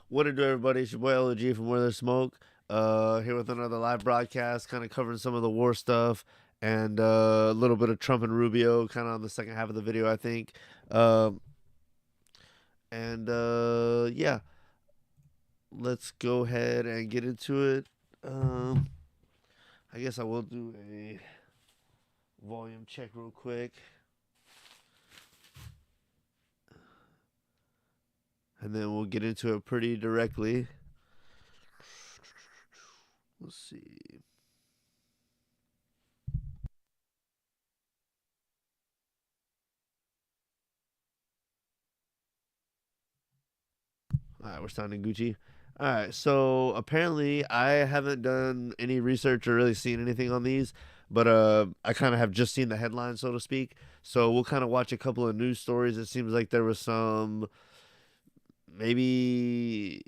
What it do, everybody? It's your boy LG from Where There's Smoke. Here with another live broadcast, kind of covering some of the war stuff and a little bit of Trump and Rubio, kind of on the second half of the video, I think. Yeah, let's go ahead and get into it. I guess I will do a volume check real quick. And then we'll get into it pretty directly. Let's see. All right, we're sounding Gucci. All right, so apparently I haven't done any research or really seen anything on these, but I kind of have just seen the headline, so to speak. So we'll kind of watch a couple of news stories. It seems like there was some, maybe,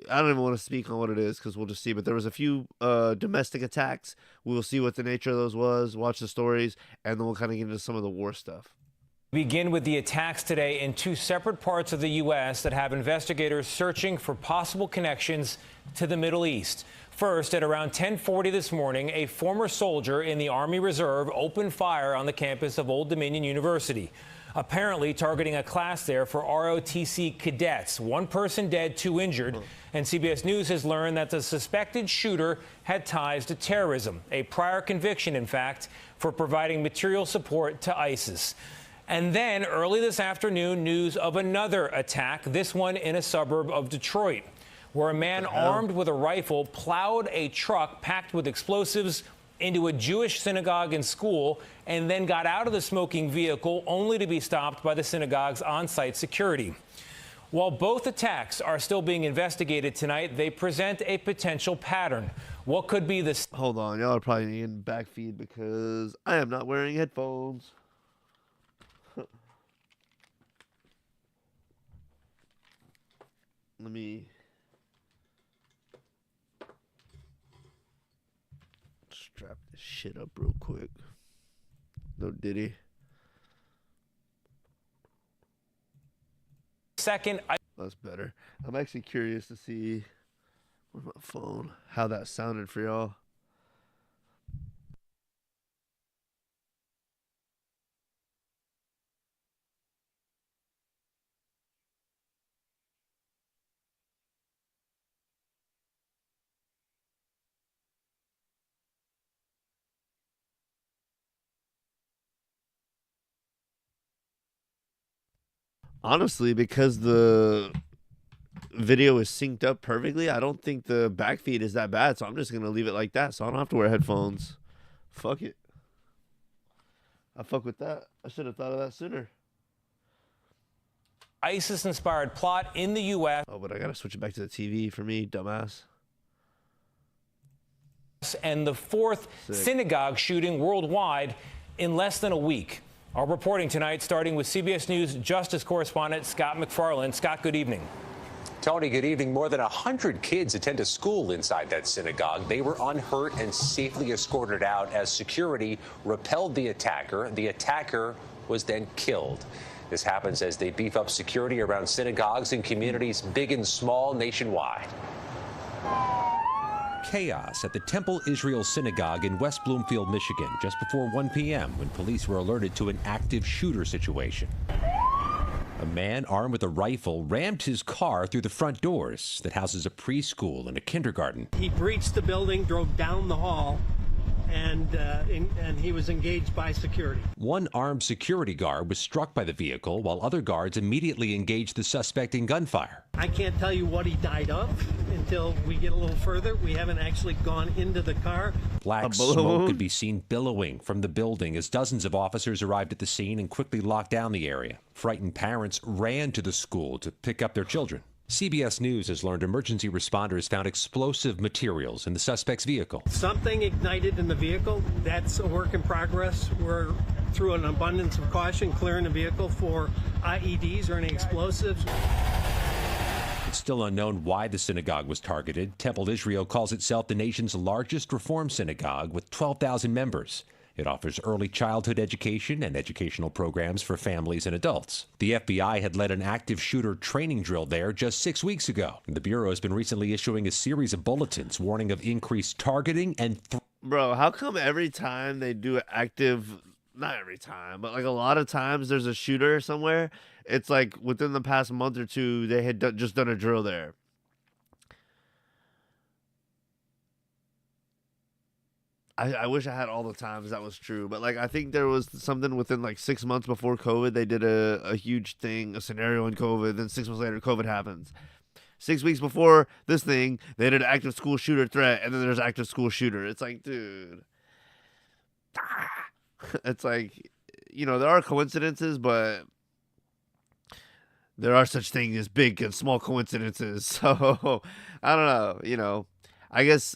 I don't even want to speak on what it is because we'll just see. But there was a few domestic attacks. We'll see what the nature of those was, watch the stories, and then we'll kind of get into some of the war stuff. Begin with the attacks today in two separate parts of the U.S. that have investigators searching for possible connections to the Middle East. First, at around 10:40 this morning, a former soldier in the Army Reserve opened fire on the campus of Old Dominion University, apparently targeting a class there for ROTC cadets. One person dead, two injured. And CBS News has learned that the suspected shooter had ties to terrorism, a prior conviction, in fact, for providing material support to ISIS. And then early this afternoon, news of another attack, this one in a suburb of Detroit, where a man armed with a rifle plowed a truck packed with explosives into a Jewish synagogue and school and then got out of the smoking vehicle only to be stopped by the synagogue's on-site security. While both attacks are still being investigated tonight, they present a potential pattern. What could be the... Hold on, y'all are probably needing back feed because I am not wearing headphones. Let me strap this shit up real quick. No diddy. Second, That's better. I'm actually curious to see with my phone how that sounded for y'all. Honestly, because the video is synced up perfectly, I don't think the back feed is that bad, so I'm just going to leave it like that, so I don't have to wear headphones. Fuck it. I fuck with that. I should have thought of that sooner. ISIS-inspired plot in the U.S. Oh, but I got to switch it back to the TV for me, dumbass. And the fourth synagogue shooting worldwide in less than a week. Our reporting tonight, starting with CBS News Justice correspondent Scott McFarland. Scott, good evening. Tony, good evening. More than 100 kids attend a school inside that synagogue. They were unhurt and safely escorted out as security repelled the attacker. The attacker was then killed. This happens as they beef up security around synagogues in communities big and small nationwide. Chaos at the Temple Israel Synagogue in West Bloomfield, Michigan, just before 1 p.m. when police were alerted to an active shooter situation. A man armed with a rifle rammed his car through the front doors that houses a preschool and a kindergarten. He breached the building, drove down the hall, and he was engaged by security. One armed security guard was struck by the vehicle, while other guards immediately engaged the suspect in gunfire. I can't tell you what he died of until we get a little further. We haven't actually gone into the car. Black smoke could be seen billowing from the building as dozens of officers arrived at the scene and quickly locked down the area. Frightened parents ran to the school to pick up their children. CBS News has learned emergency responders found explosive materials in the suspect's vehicle. Something ignited in the vehicle. That's a work in progress. We're, through an abundance of caution, clearing the vehicle for IEDs or any explosives. It's still unknown why the synagogue was targeted. Temple Israel calls itself the nation's largest Reform synagogue with 12,000 members. It offers early childhood education and educational programs for families and adults. The FBI had led an active shooter training drill there just 6 weeks ago. The Bureau has been recently issuing a series of bulletins warning of increased targeting and Bro, how come every time they do an active, not every time, but like a lot of times there's a shooter somewhere, it's like within the past month or two, they had just done a drill there. I wish I had all the times that was true, but like I think there was something within like 6 months before COVID, they did a huge thing, a scenario in COVID, then 6 months later, COVID happens. 6 weeks before this thing, they did an active school shooter threat, and then there's active school shooter. It's like, dude. It's like, you know, there are coincidences, but there are such things as big and small coincidences. So, I don't know, you know. I guess,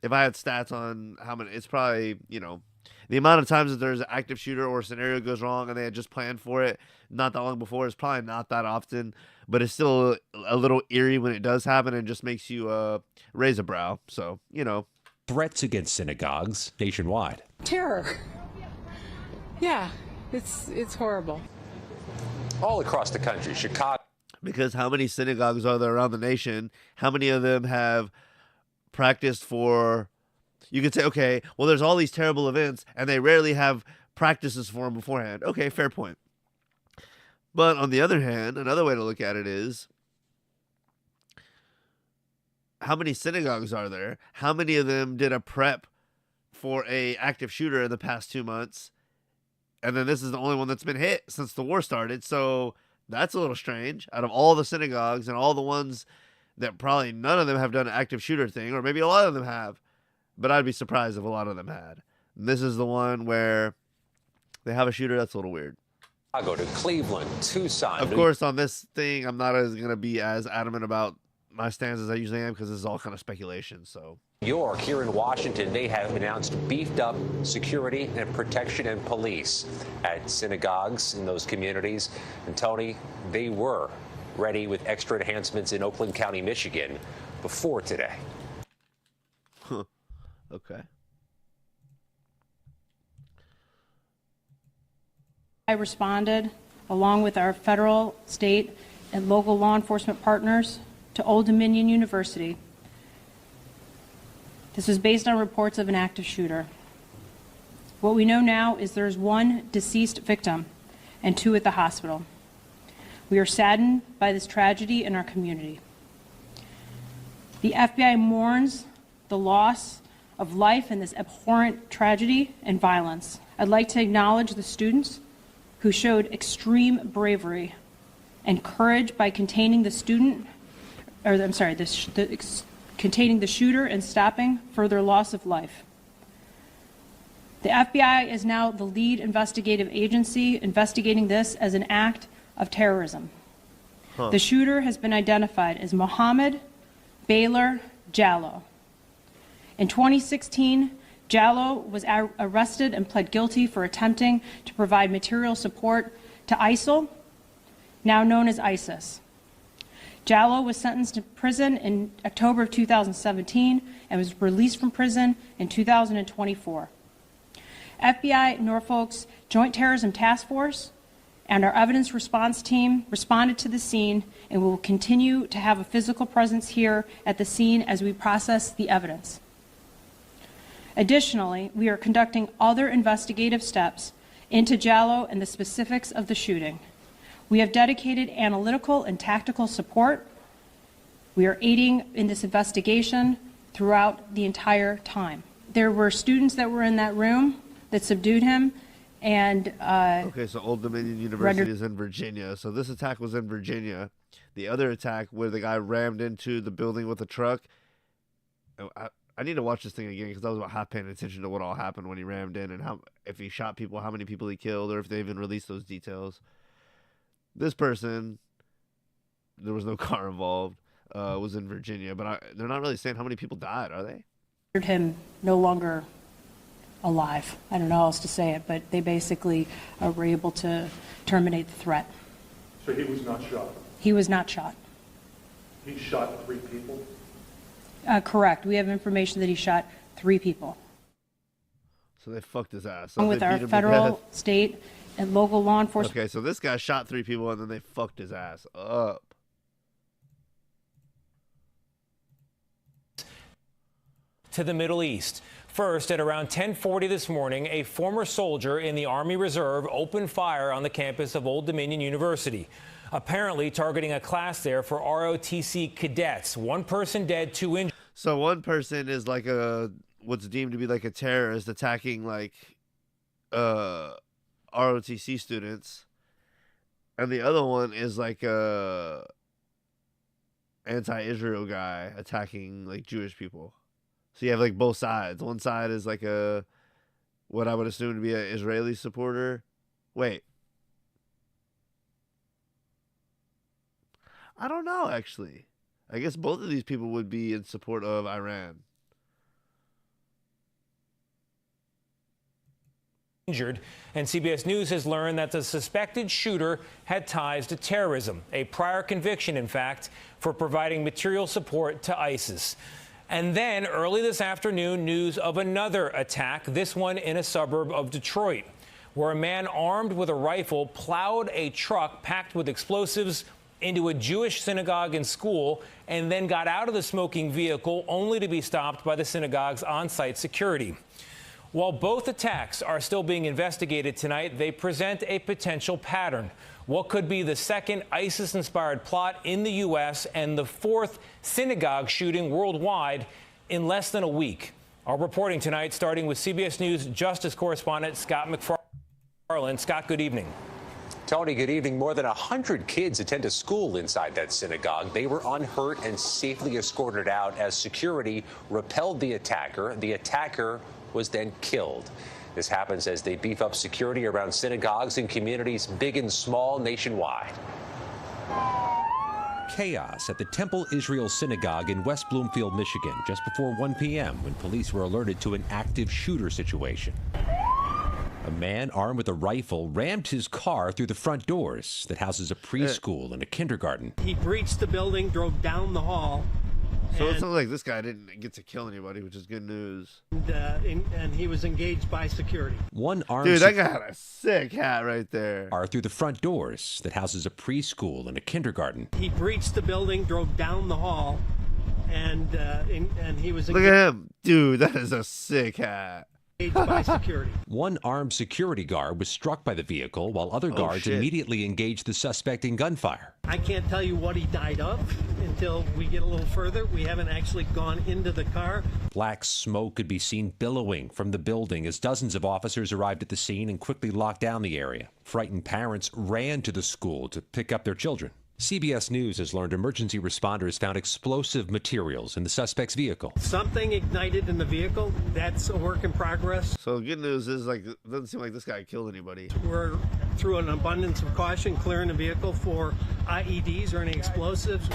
if I had stats on how many, it's probably, the amount of times that there's an active shooter or a scenario goes wrong and they had just planned for it not that long before is probably not that often, but it's still a little eerie when it does happen and just makes you raise a brow. So, threats against synagogues nationwide. Terror. Yeah, it's horrible. All across the country, Chicago. Because how many synagogues are there around the nation? How many of them have practiced for, you could say, okay, well, there's all these terrible events and they rarely have practices for them beforehand. Okay, fair point. But on the other hand, another way to look at it is, how many synagogues are there? How many of them did a prep for a active shooter in the past 2 months? And then this is the only one that's been hit since the war started. So that's a little strange. Out of all the synagogues and all the ones that probably none of them have done an active shooter thing, or maybe a lot of them have, but I'd be surprised if a lot of them had. And this is the one where they have a shooter. That's a little weird. Chicago to Cleveland, Tucson. Of course, on this thing, I'm not going to be as adamant about my stance as I usually am because this is all kind of speculation. So, New York, here in Washington, they have announced beefed up security and protection and police at synagogues in those communities. And Tony, they were ready with extra enhancements in Oakland County, Michigan before today. Okay. I responded, along with our federal, state, and local law enforcement partners, to Old Dominion University. This was based on reports of an active shooter. What we know now is there's one deceased victim and 2 at the hospital. We are saddened by this tragedy in our community. The FBI mourns the loss of life in this abhorrent tragedy and violence. I'd like to acknowledge the students who showed extreme bravery and courage by containing the containing the shooter and stopping further loss of life. The FBI is now the lead investigative agency investigating this as an act of terrorism. The shooter has been identified as Mohammed Baylor Jallow. In 2016, Jallow was arrested and pled guilty for attempting to provide material support to ISIL, now known as ISIS. Jallow was sentenced to prison in October of 2017 and was released from prison in 2024. FBI Norfolk's Joint Terrorism Task Force and our evidence response team responded to the scene and will continue to have a physical presence here at the scene as we process the evidence. Additionally, we are conducting other investigative steps into Jallow and the specifics of the shooting. We have dedicated analytical and tactical support. We are aiding in this investigation throughout the entire time. There were students that were in that room that subdued him, and okay, so Old Dominion University is in Virginia. So this attack was in Virginia. The other attack where the guy rammed into the building with a truck, I need to watch this thing again because I was about half paying attention to what all happened when he rammed in and how, if he shot people, how many people he killed, or if they even released those details. This person, there was no car involved, was in Virginia, but they're not really saying how many people died, are they? Him no longer alive. I don't know how else to say it, but they basically were able to terminate the threat. So he was not shot? He was not shot. He shot 3 people? Correct. We have information that he shot 3 people. So they fucked his ass. So with they our beat him to federal, death. state, and local law enforcement. Okay, so this guy shot 3 people and then they fucked his ass up. To the Middle East. First, at around 10:40 this morning, a former soldier in the Army Reserve opened fire on the campus of Old Dominion University, apparently targeting a class there for ROTC cadets. 1 person dead, 2 injured. So one person is like what's deemed to be like a terrorist attacking like ROTC students, and the other one is like a anti-Israel guy attacking like Jewish people. So you have like both sides. One side is like what I would assume to be an Israeli supporter. Wait, I don't know actually. I guess both of these people would be in support of Iran. Injured, and CBS News has learned that the suspected shooter had ties to terrorism, a prior conviction, in fact, for providing material support to ISIS. And then early this afternoon, news of another attack, this one in a suburb of Detroit, where a man armed with a rifle plowed a truck packed with explosives into a Jewish synagogue and school, and then got out of the smoking vehicle only to be stopped by the synagogue's on-site security. While both attacks are still being investigated tonight, they present a potential pattern. What could be the second ISIS-inspired plot in the U.S. and the 4th synagogue shooting worldwide in less than a week? Our reporting tonight, starting with CBS News Justice correspondent Scott McFarland. Scott, good evening. Tony, good evening. More than 100 kids attend a school inside that synagogue. They were unhurt and safely escorted out as security repelled the attacker. The attacker was then killed. This happens as they beef up security around synagogues in communities big and small nationwide. Chaos at the Temple Israel Synagogue in West Bloomfield, Michigan, just before 1 p.m. when police were alerted to an active shooter situation. A man armed with a rifle rammed his car through the front doors that houses a preschool and a kindergarten. He breached the building, drove down the hall. So it sounds like this guy didn't get to kill anybody, which is good news. And he was engaged by security. One armed Dude, that guy had a sick hat right there. through the front doors that houses a preschool and a kindergarten. He breached the building, drove down the hall, and he was Look at him. Dude, that is a sick hat. engaged by security. One armed security guard was struck by the vehicle while other guards immediately engaged the suspect in gunfire. I can't tell you what he died of until we get a little further. We haven't actually gone into the car. Black smoke could be seen billowing from the building as dozens of officers arrived at the scene and quickly locked down the area. Frightened parents ran to the school to pick up their children. CBS News has learned emergency responders found explosive materials in the suspect's vehicle. Something ignited in the vehicle. That's a work in progress. So good news is, like, it doesn't seem like this guy killed anybody. We're, through an abundance of caution, clearing the vehicle for IEDs or any explosives.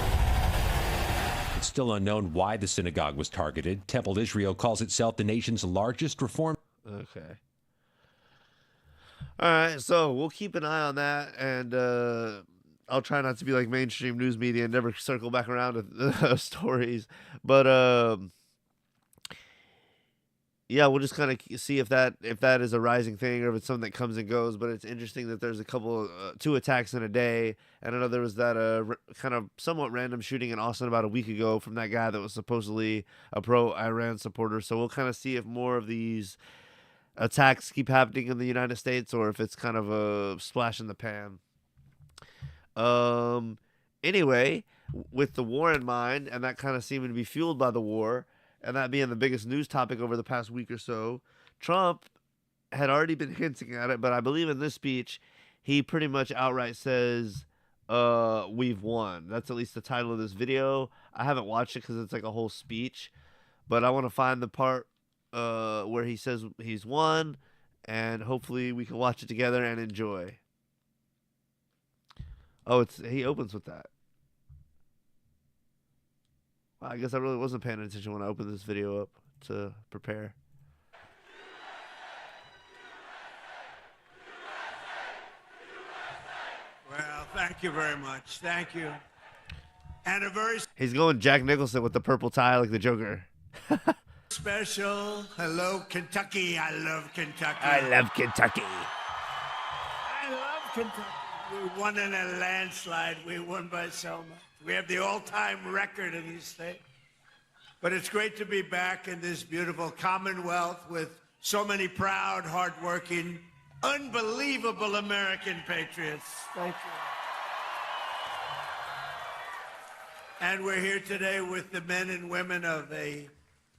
It's still unknown why the synagogue was targeted. Temple Israel calls itself the nation's largest reform. Okay. All right, so we'll keep an eye on that, and I'll try not to be like mainstream news media and never circle back around to stories. But yeah, we'll just kind of see if that is a rising thing or if it's something that comes and goes. But it's interesting that there's a couple, 2 attacks in a day. And I know there was that kind of somewhat random shooting in Austin about a week ago from that guy that was supposedly a pro-Iran supporter. So we'll kind of see if more of these attacks keep happening in the United States or if it's kind of a splash in the pan. Anyway, with the war in mind, and that kind of seeming to be fueled by the war, and that being the biggest news topic over the past week or so, Trump had already been hinting at it, but I believe in this speech, he pretty much outright says, we've won. That's at least the title of this video. I haven't watched it because it's like a whole speech, but I want to find the part where he says he's won, and hopefully we can watch it together and enjoy. Oh, he opens with that. Well, I guess I really wasn't paying attention when I opened this video up to prepare. Well, thank you very much. Thank you. And a very He's going Jack Nicholson with the purple tie like the Joker. Special. Hello, Kentucky. I love Kentucky. I love Kentucky. I love Kentucky. We won in a landslide. We won by so much. We have the all-time record in this state. But it's great to be back in this beautiful Commonwealth with so many proud, hardworking, unbelievable American patriots. Thank you. And we're here today with the men and women of a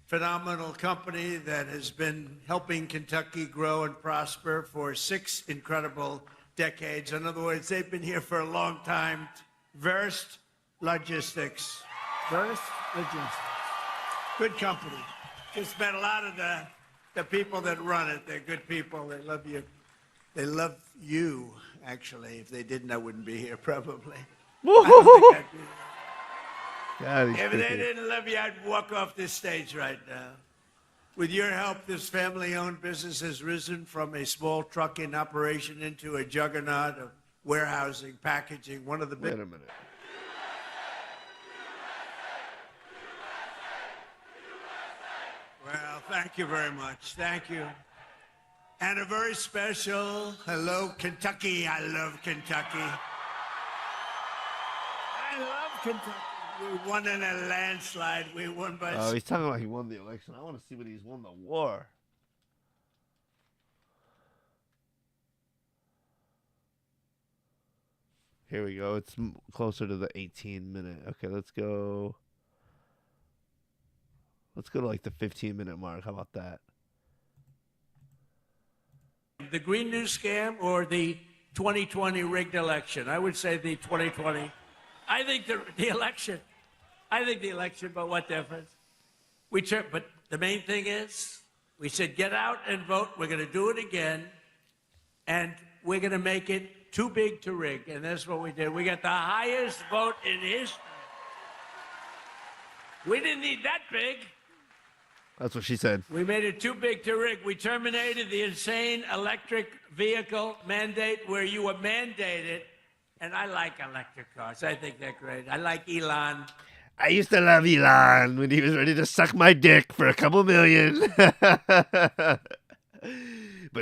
phenomenal company that has been helping Kentucky grow and prosper for 6 incredible decades. In other words, they've been here for a long time. Verst Logistics. Verst Logistics. Good company. Just met a lot of the people that run it. They're good people. They love you. They love you, actually. If they didn't, I wouldn't be here, probably. I don't think I'd be here. God, If they didn't love you, I'd walk off this stage right now. With your help, this family-owned business has risen from a small trucking operation into a juggernaut of warehousing, packaging, one of the big... Wait a minute. Well, thank you very much. Thank you. And a very special hello, Kentucky. I love Kentucky. I love Kentucky. We won in a landslide. We won by... Oh, he's talking about he won the election. I want to see what he's won the war. Here we go. It's closer to the 18-minute. Okay, let's go. Let's go to like the 15-minute mark. How about that? The Green New Scam or the 2020 rigged election? I would say the 2020. I think the election. I think the election, but what difference? But the main thing is, we said get out and vote. We're going to do it again, and we're going to make it too big to rig, and that's what we did. We got the highest vote in history. We didn't need that big. That's what she said. We made it too big to rig. We terminated the insane electric vehicle mandate where you were mandated. And I like electric cars. I think they're great. I like Elon. I used to love Elon when he was ready to suck my dick for a couple million. But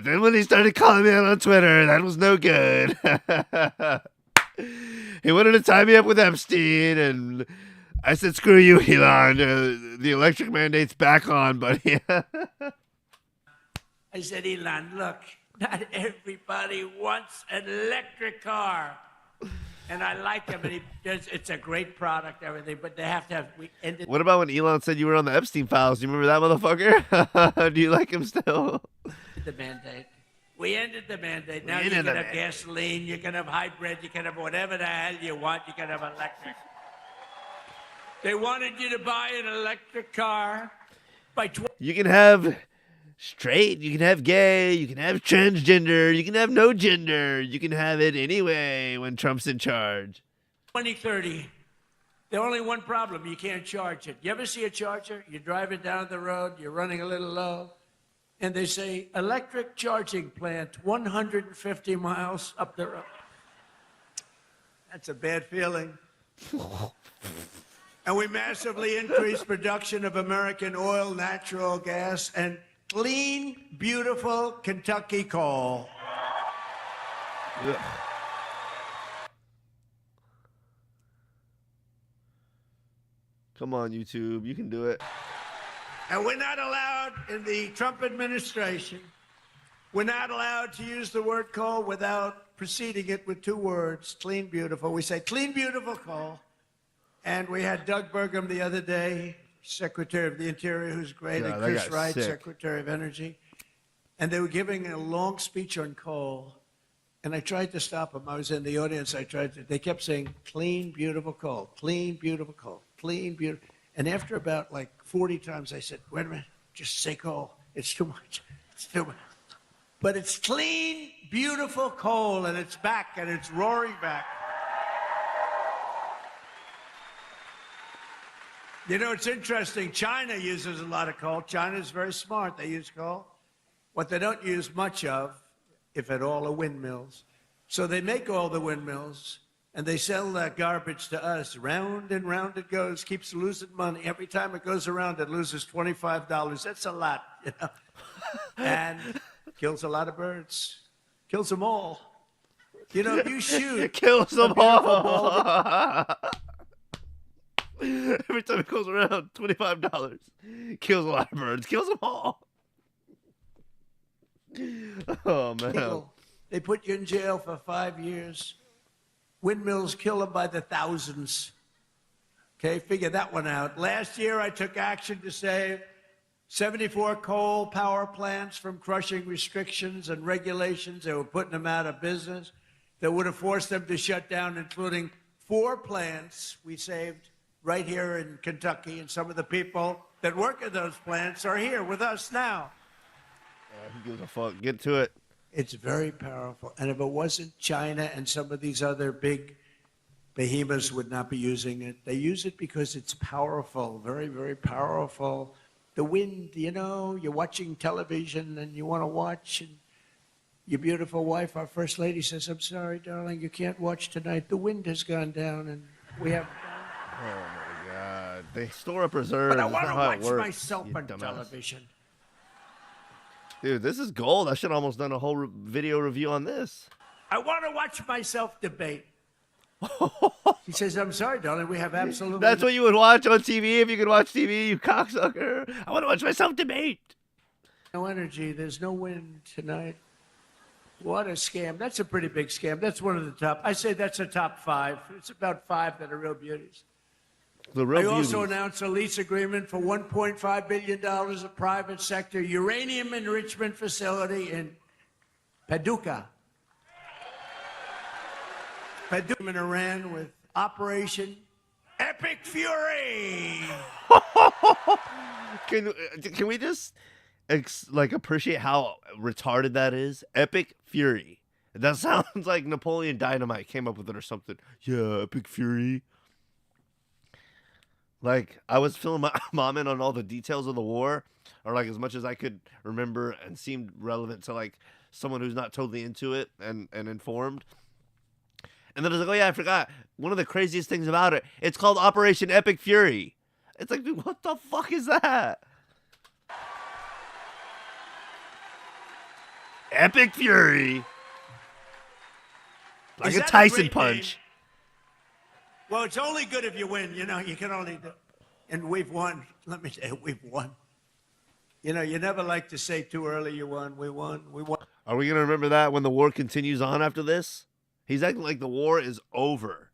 then when he started calling me out on Twitter, that was no good. He wanted to tie me up with Epstein, and I said, screw you, Elon. The electric mandate's back on, buddy. I said, Elon, look, not everybody wants an electric car. And I like him, and it's a great product, everything, but they have to have... What about when Elon said you were on the Epstein files? Do you remember that motherfucker? Do you like him still? The mandate. We ended the mandate. Now you can have gasoline, you can have hybrid, you can have whatever the hell you want, you can have electric. They wanted you to buy an electric car by... You can have straight, you can have gay, you can have transgender, you can have no gender. You can have it anyway when Trump's in charge. 2030. There's only one problem. You can't charge it. You ever see a charger? You're driving down the road, you're running a little low, and they say, electric charging plant 150 miles up the road. That's a bad feeling. And we massively increased production of American oil, natural gas, and clean, beautiful Kentucky coal. Ugh. Come on, YouTube. You can do it. And we're not allowed in the Trump administration, we're not allowed to use the word coal without preceding it with 2 words, clean, beautiful. We say clean, beautiful coal. And we had Doug Burgum the other day, Secretary of the Interior, who's great, God, and Chris that Wright, sick. Secretary of Energy. And they were giving a long speech on coal. And I tried to stop them. I was in the audience. They kept saying, clean, beautiful coal, clean, beautiful coal, clean, beautiful. And after about like 40 times, I said, wait a minute, just say coal. It's too much. It's too much. But it's clean, beautiful coal, and it's back, and it's roaring back. You know, it's interesting. China uses a lot of coal. China's very smart. They use coal. What they don't use much of, if at all, are windmills. So they make all the windmills, And they sell that garbage to us. Round and round it goes, keeps losing money. Every time it goes around, it loses $25. That's a lot, you know. And kills a lot of birds. Kills them all. You know, if you shoot. Kills them a beautiful all. Every time it goes around, $25. Kills a lot of birds. Kills them all. Oh, man. People, they put you in jail for 5 years. Windmills kill them by the thousands. Okay, figure that one out. Last year, I took action to save 74 coal power plants from crushing restrictions and regulations that were putting them out of business, that would have forced them to shut down, including 4 plants we saved right here in Kentucky. And some of the people that work at those plants are here with us now. Who gives a fuck? Get to it. It's very powerful. And if it wasn't China and some of these other big behemoths would not be using it. They use it because it's powerful, very, very powerful. The wind, you know, you're watching television and you want to watch, and your beautiful wife, our First Lady, says, I'm sorry, darling, you can't watch tonight. The wind has gone down and we have... Oh, my God. They store up reserves. But I want to watch works, myself on dumbass. television. Dude, this is gold. I should have almost done a whole video review on this. I want to watch myself debate. He says, I'm sorry, darling, we have absolutely... That's what you would watch on TV if you could watch TV, you cocksucker. I want to watch myself debate. No energy. There's no wind tonight. What a scam. That's a pretty big scam. That's one of the top. I say that's a top 5. It's about 5 that are real beauties. The real I also beauties. announced a lease agreement for $1.5 billion of private sector uranium enrichment facility in Paducah. Paducah in Iran with Operation Epic Fury. Can we just appreciate how retarded that is? Epic Fury. That sounds like Napoleon Dynamite came up with it or something. Yeah, Epic Fury. Like, I was filling my mom in on all the details of the war, or like as much as I could remember and seemed relevant to like someone who's not totally into it and informed. And then I was like, oh yeah, I forgot. One of the craziest things about it, it's called Operation Epic Fury. It's like, dude, what the fuck is that? Epic Fury. Like Is a that a Tyson great punch. name? Well, it's only good if you win. You know, you can only do. And we've won. Let me say, we've won. You know, you never like to say too early you won. We won. We won. Are we going to remember that when the war continues on after this? He's acting like the war is over.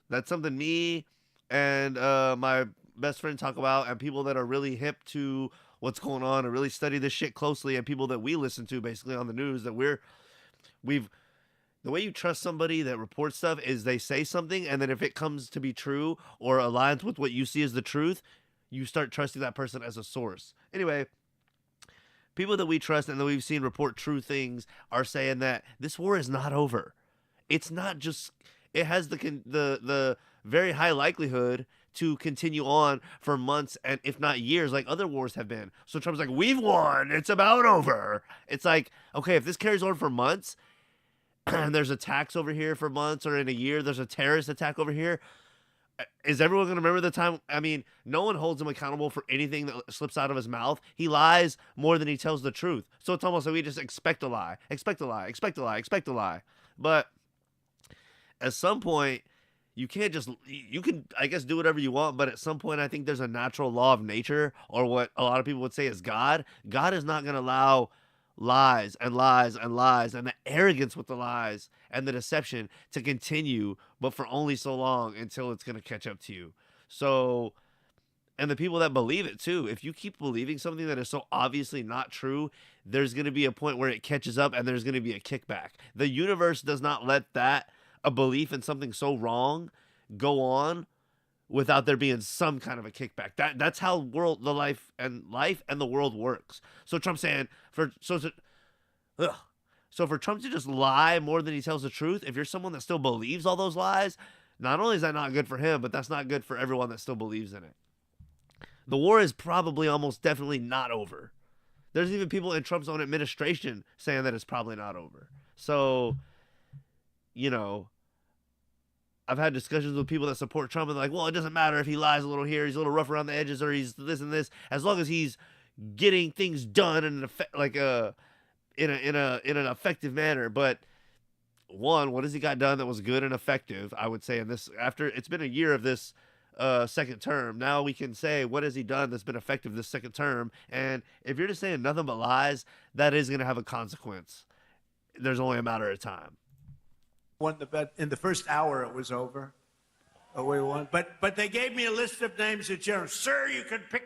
That's something me and my best friend talk about, and people that are really hip to what's going on and really study this shit closely, and people that we listen to basically on the news, that we've the way you trust somebody that reports stuff is they say something, and then if it comes to be true or aligns with what you see as the truth, you start trusting that person as a source. Anyway, people that we trust and that we've seen report true things are saying that this war is not over. It's not just, it has the very high likelihood to continue on for months and if not years like other wars have been. So Trump's like, we've won. It's about over. It's like, okay, if this carries on for months and there's attacks over here for months, or in a year there's a terrorist attack over here, is everyone going to remember the time? I mean, no one holds him accountable for anything that slips out of his mouth. He lies more than he tells the truth. So it's almost like we just expect a lie, expect a lie, expect a lie, expect a lie. But at some point, you can't just, you can, I guess, do whatever you want, but at some point, I think there's a natural law of nature, or what a lot of people would say is God. God is not going to allow lies and lies and lies and the arrogance with the lies and the deception to continue, but for only so long until it's going to catch up to you. So, and the people that believe it too, if you keep believing something that is so obviously not true, there's going to be a point where it catches up and there's going to be a kickback. The universe does not let that, a belief in something so wrong, go on without there being some kind of a kickback. That's how life and the world works. So Trump's saying for Trump to just lie more than he tells the truth, if you're someone that still believes all those lies, not only is that not good for him, but that's not good for everyone that still believes in it. The war is probably almost definitely not over. There's even people in Trump's own administration saying that it's probably not over. So, you know, I've had discussions with people that support Trump and they're like, well, it doesn't matter if he lies a little here, he's a little rough around the edges, or he's this and this, as long as he's getting things done in an effective manner. But one, what has he got done that was good and effective? I would say in this, after it's been a year of this second term, now we can say what has he done that's been effective this second term. And if you're just saying nothing but lies, that is going to have a consequence. There's only a matter of time. Won the bet in the first hour. It was over. Oh, we won. But they gave me a list of names of generals. Sir, you can pick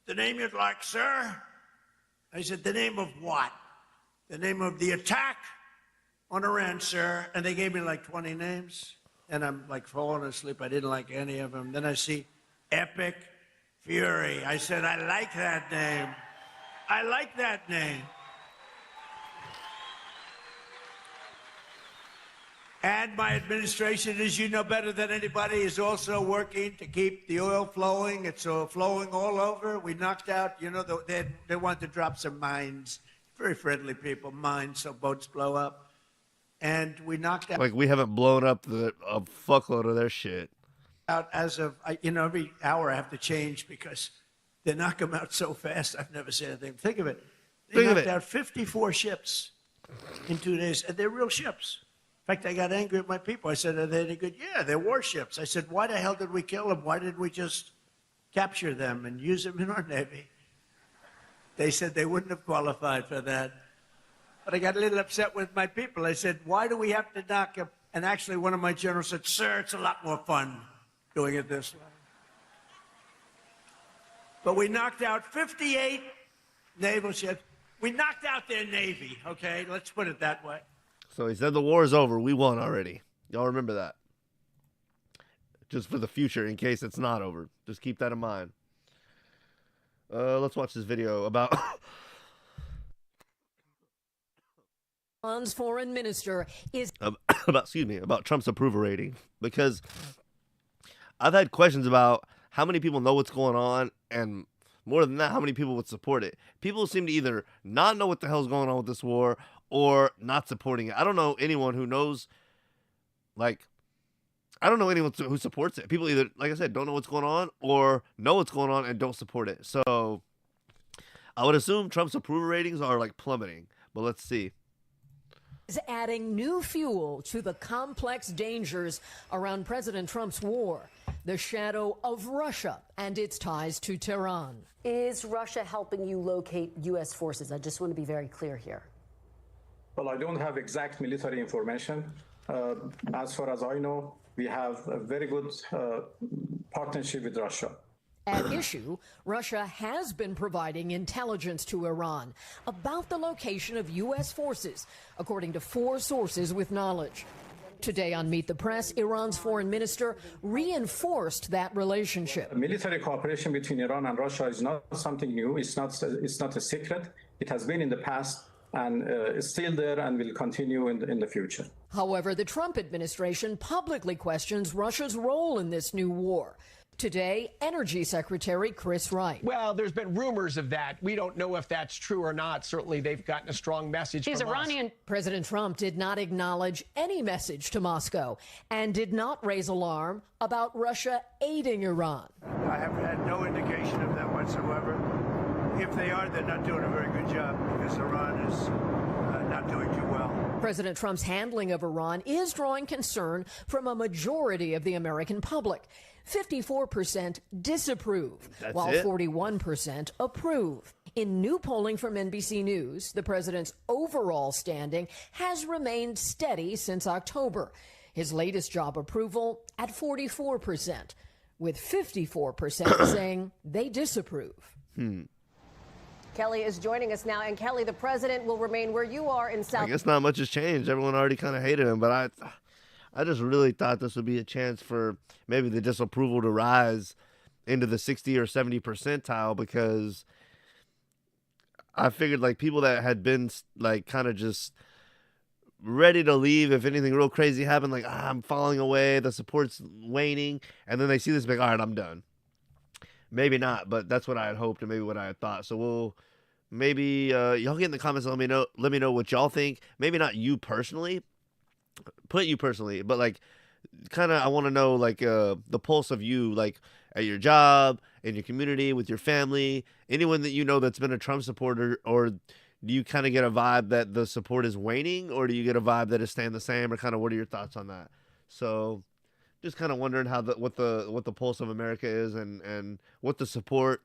the name you'd like, sir. I said, the name of what? The name of the attack on Iran, sir. And they gave me like 20 names. And I'm like falling asleep. I didn't like any of them. Then I see Epic Fury. I said, I like that name. I like that name. And my administration, as you know better than anybody, is also working to keep the oil flowing. It's flowing all over. We knocked out, they want to drop some mines. Very friendly people, mines, so boats blow up. And we knocked out. Like, we haven't blown up a fuckload of their shit. Out as of, every hour I have to change because they knock them out so fast. I've never seen anything. Think of it. They knocked out 54 ships in 2 days, and they're real ships. In fact, I got angry at my people. I said, are they any good? Yeah, they're warships. I said, why the hell did we kill them? Why didn't we just capture them and use them in our Navy? They said they wouldn't have qualified for that. But I got a little upset with my people. I said, why do we have to knock them? And actually, one of my generals said, sir, it's a lot more fun doing it this way. But we knocked out 58 naval ships. We knocked out their Navy, okay? Let's put it that way. So he said the war is over. We won already. Y'all remember that. Just for the future, in case it's not over. Just keep that in mind. Let's watch this video about... Iran's foreign minister is... about Trump's approval rating. Because I've had questions about how many people know what's going on, and more than that, how many people would support it. People seem to either not know what the hell's going on with this war or not supporting it. I don't know anyone who knows, I don't know anyone who supports it. People either, like I said, don't know what's going on or know what's going on and don't support it. So I would assume Trump's approval ratings are plummeting, but let's see. Is adding new fuel to the complex dangers around President Trump's war, the shadow of Russia and its ties to Tehran. Is Russia helping you locate U.S. forces? I just want to be very clear here. Well, I don't have exact military information. As far as I know, we have a very good partnership with Russia. At issue, Russia has been providing intelligence to Iran about the location of U.S. forces, according to 4 sources with knowledge. Today on Meet the Press, Iran's foreign minister reinforced that relationship. Military cooperation between Iran and Russia is not something new. It's not a secret. It has been in the past and is still there and will continue in the future. However, the Trump administration publicly questions Russia's role in this new war. Today, Energy Secretary Chris Wright. Well, there's been rumors of that. We don't know if that's true or not. Certainly, they've gotten a strong message from Iranian. us. President Trump did not acknowledge any message to Moscow and did not raise alarm about Russia aiding Iran. I have had no indication of that whatsoever. If they are, they're not doing a very good job because Iran is not doing too well. President Trump's handling of Iran is drawing concern from a majority of the American public. 54% disapprove, while 41% approve. In new polling from NBC News, the president's overall standing has remained steady since October. His latest job approval at 44%, with 54% saying they disapprove. Kelly is joining us now. And Kelly, the president will remain where you are in South. I guess not much has changed. Everyone already kind of hated him, but I just really thought this would be a chance for maybe the disapproval to rise into the 60 or 70 percentile, because I figured people that had been kind of just ready to leave if anything real crazy happened, I'm falling away, the support's waning, and then they see this all right, I'm done. Maybe not, but that's what I had hoped and maybe what I had thought. So we'll maybe y'all get in the comments and let me know what y'all think. Maybe not you personally, but kind of I want to know like the pulse of you, like at your job, in your community, with your family, anyone that you know that's been a Trump supporter, or do you kind of get a vibe that the support is waning, or do you get a vibe that it's staying the same, or kind of what are your thoughts on that? So just kind of wondering how what the pulse of America is, and what the support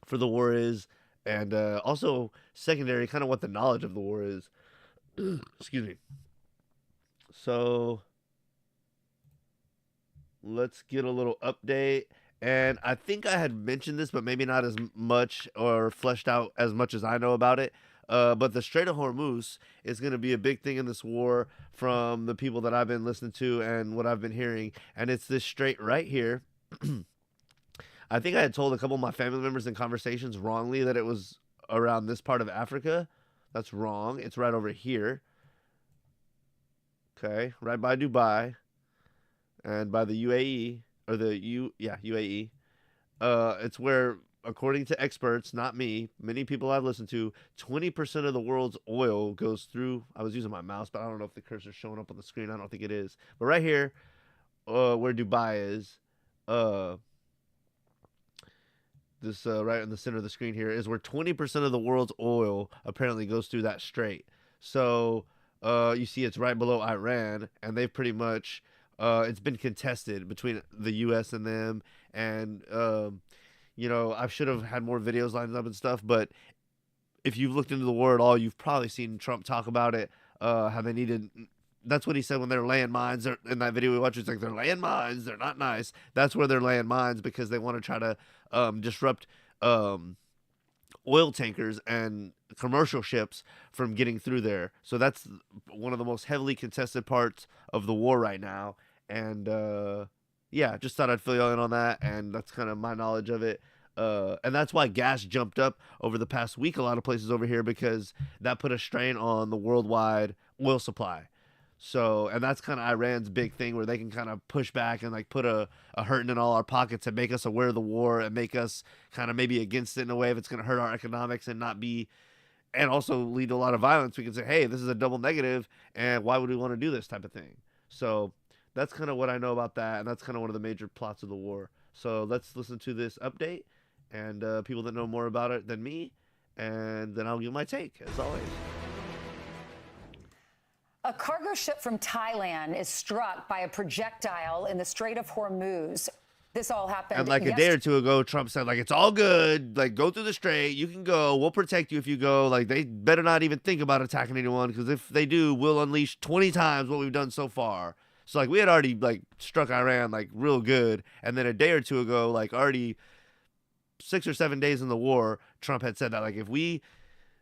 for the war is, and also secondary, kind of what the knowledge of the war is. Excuse me. So let's get a little update. And I think I had mentioned this, but maybe not as much or fleshed out as much as I know about it. But the Strait of Hormuz is going to be a big thing in this war from the people that I've been listening to and what I've been hearing. And it's this strait right here. I think I had told a couple of my family members in conversations wrongly that it was around this part of Africa. That's wrong. It's right over here. Okay, right by Dubai and by the UAE, or UAE. It's where, according to experts, not me, many people I've listened to, 20% of the world's oil goes through. I was using my mouse, but I don't know if the cursor's showing up on the screen. I don't think it is. But right here, where Dubai is, this right in the center of the screen here is where 20% of the world's oil apparently goes through that strait. So you see it's right below Iran, and they've pretty much it's been contested between the U.S. and them. And you know, I should have had more videos lined up and stuff, but if you've looked into the war at all, you've probably seen Trump talk about it, how they needed. That's what he said when they're laying mines. In that video we watched, it's like, they're laying mines, they're not nice. That's where they're laying mines, because they want to try to disrupt oil tankers and commercial ships from getting through there. So that's one of the most heavily contested parts of the war right now. And yeah, just thought I'd fill you in on that, and that's kind of my knowledge of it. And that's why gas jumped up over the past week a lot of places over here, because that put a strain on the worldwide oil supply. So, and that's kind of Iran's big thing, where they can kind of push back and like put a hurting in all our pockets and make us aware of the war and make us kind of maybe against it in a way if it's going to hurt our economics and not be, and also lead to a lot of violence. We can say, hey, this is a double negative, and why would we want to do this type of thing? So that's kind of what I know about that, and that's kind of one of the major plots of the war. So let's listen to this update, and people that know more about it than me, and then I'll give my take, as always. A cargo ship from Thailand is struck by a projectile in the Strait of Hormuz. This all happened. And like a day or two ago, Trump said, like, it's all good. Like, go through the strait. You can go. We'll protect you if you go. Like, they better not even think about attacking anyone, because if they do, we'll unleash 20 times what we've done so far. So, like, we had already, like, struck Iran, like, real good. And then a day or two ago, like, already 6 or 7 days in the war, Trump had said that, like, if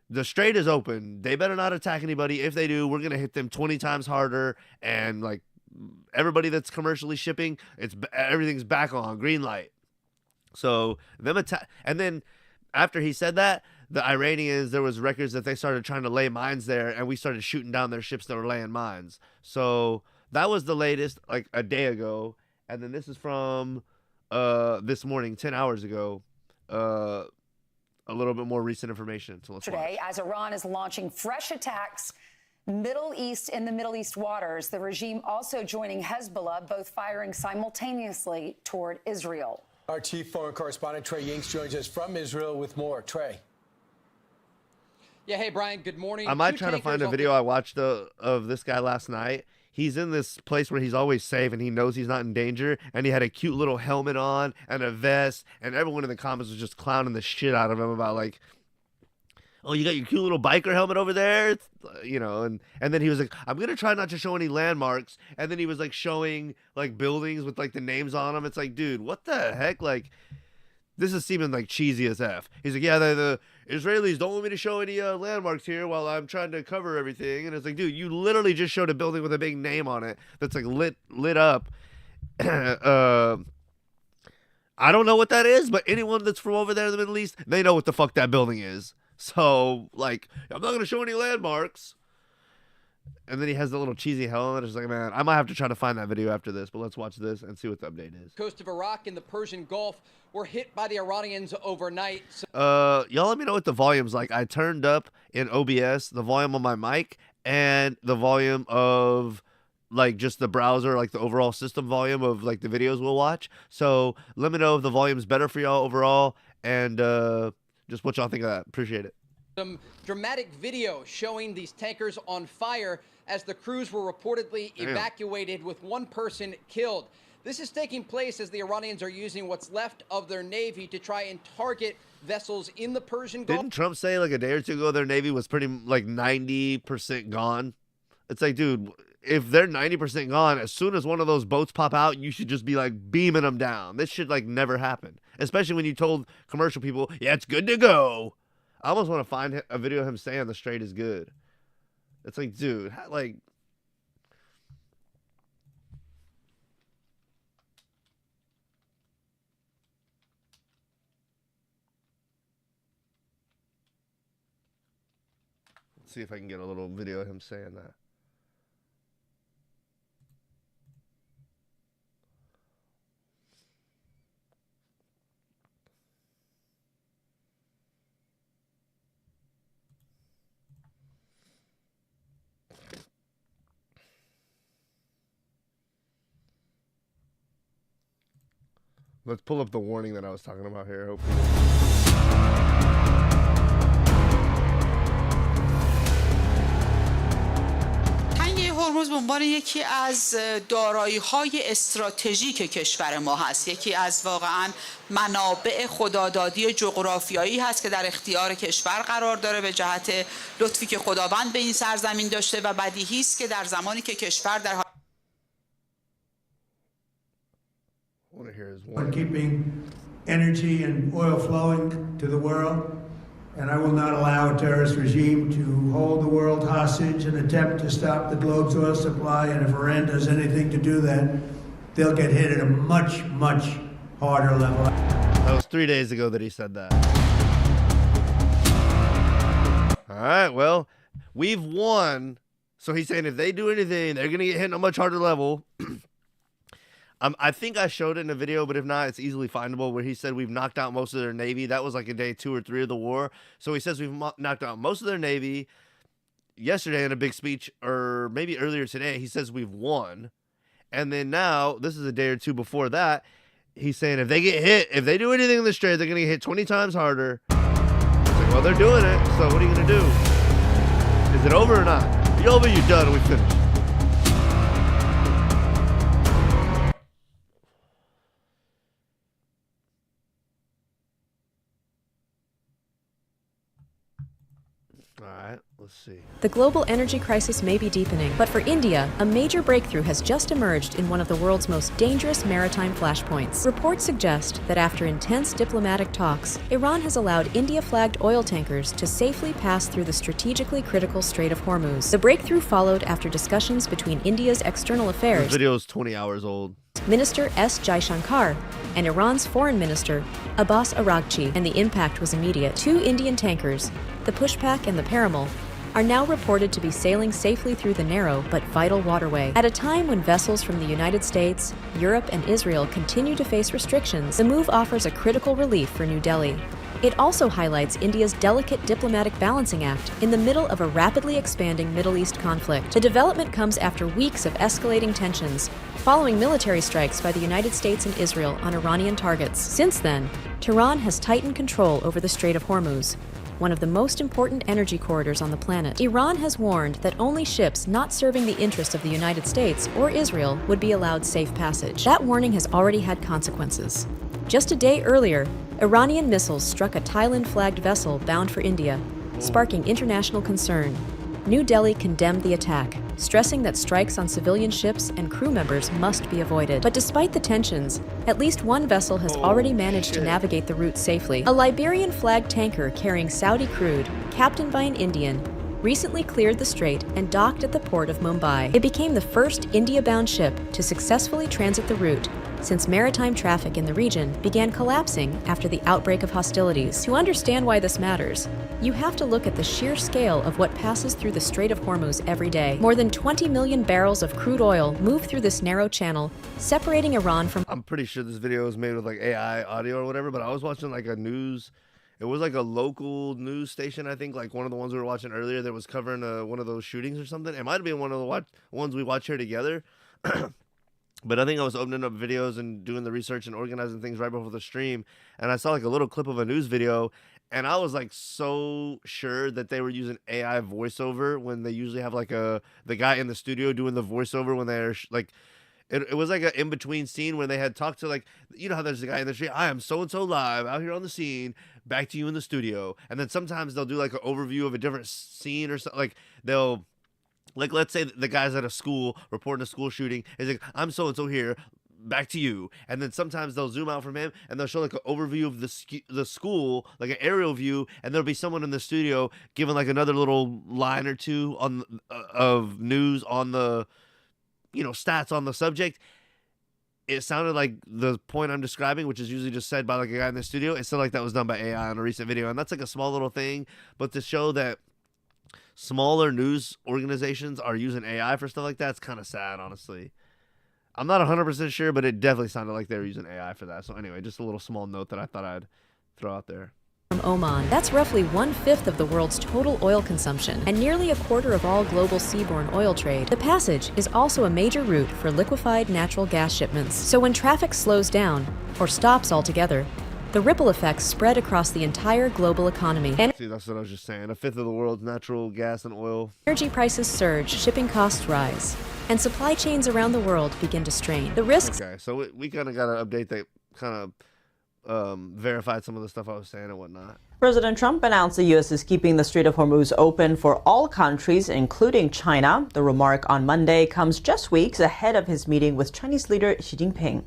the strait is open, they better not attack anybody. If they do, we're going to hit them 20 times harder. And, like, everybody that's commercially shipping, everything's back on, green light. So, them attack. And then after he said that, the Iranians, there was records that they started trying to lay mines there, and we started shooting down their ships that were laying mines. So, that was the latest, like, a day ago. And then this is from this morning, 10 hours ago. A little bit more recent information. So let's today, as Iran is launching fresh attacks in the Middle East waters, the regime also joining Hezbollah, both firing simultaneously toward Israel. Our chief foreign correspondent Trey Yingst joins us from Israel with more. Trey. Yeah, hey Brian, good morning. I might try to find a video I watched of this guy last night. He's in this place where he's always safe and he knows he's not in danger, and he had a cute little helmet on and a vest, and everyone in the comments was just clowning the shit out of him about, like, oh, you got your cute little biker helmet over there, you know, and then he was like, I'm gonna try not to show any landmarks, and then he was like showing like buildings with like the names on them. It's like, dude, what the heck? Like, this is seeming like cheesy as F. He's like, yeah, the Israelis don't want me to show any landmarks here while I'm trying to cover everything. And it's like, dude, you literally just showed a building with a big name on it that's like lit up. I don't know what that is, but anyone that's from over there in the Middle East, they know what the fuck that building is. So, like, I'm not going to show any landmarks. And then he has the little cheesy helmet. It's like, man, I might have to try to find that video after this, but let's watch this and see what the update is. Coast of Iraq and the Persian Gulf were hit by the Iranians overnight. Y'all let me know what the volume's like. I turned up in OBS the volume on my mic and the volume of like just the browser, like the overall system volume of like the videos we'll watch. So let me know if the volume's better for y'all overall, and just what y'all think of that. Appreciate it. Some dramatic video showing these tankers on fire as the crews were reportedly evacuated with one person killed. This is taking place as the Iranians are using what's left of their navy to try and target vessels in the Persian Gulf. Didn't Trump say like a day or two ago their navy was pretty like 90% gone? It's like, dude, if they're 90% gone, as soon as one of those boats pop out, you should just be like beaming them down. This should like never happen. Especially when you told commercial people, yeah, it's good to go. I almost want to find a video of him saying the strait is good. It's like, dude, like... Let's see if I can get a little video of him saying that. Let's pull up the warning that I was talking about here. Hopefully. هرمز به عنوان یکی از دارایی‌های استراتژیک کشور ما هست. یکی از واقعاً منابع خدادادی جغرافیایی هست که در اختیار کشور قرار داره به جهت لطفی که خداوند به این سرزمین داشته و بدیهی است که در زمانی که کشور در on keeping energy and oil flowing to the world, and I will not allow a terrorist regime to hold the world hostage and attempt to stop the globe's oil supply, and if Iran does anything to do that, they'll get hit at a much, much harder level. That was 3 days ago that he said that. All right, well, we've won. So he's saying if they do anything, they're going to get hit at a much harder level. I think I showed it in a video, but if not, it's easily findable, where he said we've knocked out most of their Navy. That was like a day 2 or 3 of the war. So he says we've knocked out most of their Navy. Yesterday in a big speech, or maybe earlier today, he says we've won. And then now, this is a day or 2 before that, he's saying if they get hit, if they do anything in the strait, they're going to get hit 20 times harder. It's like, well, they're doing it, so what are you going to do? Is it over or not? If you're over, you're done, and we finished. Alright, let's see. The global energy crisis may be deepening, but for India, a major breakthrough has just emerged in one of the world's most dangerous maritime flashpoints. Reports suggest that after intense diplomatic talks, Iran has allowed India-flagged oil tankers to safely pass through the strategically critical Strait of Hormuz. The breakthrough followed after discussions between India's external affairs. This video is 20 hours old. Minister S. Jaishankar and Iran's foreign minister Abbas Araghchi, and the impact was immediate. 2 Indian tankers, the Pushpak and the Parimal, are now reported to be sailing safely through the narrow but vital waterway. At a time when vessels from the United States, Europe, and Israel continue to face restrictions, the move offers a critical relief for New Delhi. It also highlights India's delicate diplomatic balancing act in the middle of a rapidly expanding Middle East conflict. The development comes after weeks of escalating tensions, following military strikes by the United States and Israel on Iranian targets. Since then, Tehran has tightened control over the Strait of Hormuz, one of the most important energy corridors on the planet. Iran has warned that only ships not serving the interests of the United States or Israel would be allowed safe passage. That warning has already had consequences. Just a day earlier, Iranian missiles struck a Thailand-flagged vessel bound for India, sparking international concern. New Delhi condemned the attack, stressing that strikes on civilian ships and crew members must be avoided. But despite the tensions, at least one vessel has already managed to navigate the route safely. A Liberian-flagged tanker carrying Saudi crude, captained by an Indian, recently cleared the strait and docked at the port of Mumbai. It became the first India-bound ship to successfully transit the route since maritime traffic in the region began collapsing after the outbreak of hostilities. To understand why this matters, you have to look at the sheer scale of what passes through the Strait of Hormuz every day. More than 20 million barrels of crude oil move through this narrow channel, separating Iran from... I'm pretty sure this video was made with like AI audio or whatever, but I was watching like a news It was like a local news station, I think, like one of the ones we were watching earlier that was covering one of those shootings or something. It might have been one of the ones we watch here together. But I think I was opening up videos and doing the research and organizing things right before the stream, and I saw like a little clip of a news video, and I was like so sure that they were using AI voiceover when they usually have like the guy in the studio doing the voiceover when they're like. It was like an in-between scene where they had talked to, like, you know how there's a guy in the street, I am so-and-so live out here on the scene, back to you in the studio. And then sometimes they'll do like an overview of a different scene or something. Like they'll, like, let's say the guy's at a school reporting a school shooting. He's like, I'm so-and-so here, back to you. And then sometimes they'll zoom out from him and they'll show like an overview of the school, like an aerial view, and there'll be someone in the studio giving like another little line or two on of news on the, you know, stats on the subject. It sounded like the point I'm describing, which is usually just said by like a guy in the studio. It sounded like that was done by AI on a recent video. And that's like a small little thing, but to show that smaller news organizations are using AI for stuff like that, it's kind of sad, honestly. I'm not 100% sure, but it definitely sounded like they were using AI for that. So anyway, just a little small note that I thought I'd throw out there. From Oman, that's roughly 1/5 of the world's total oil consumption and nearly 1/4 of all global seaborne oil trade. The passage is also a major route for liquefied natural gas shipments. So when traffic slows down or stops altogether, the ripple effects spread across the entire global economy. See, that's what I was just saying. 1/5 of the world's natural gas and oil. Energy prices surge, shipping costs rise, and supply chains around the world begin to strain. The risks. Okay, so we kind of got an update that kind of verified some of the stuff I was saying and whatnot. President Trump announced the U.S. is keeping the Strait of Hormuz open for all countries, including China. The remark on Monday comes just weeks ahead of his meeting with Chinese leader Xi Jinping.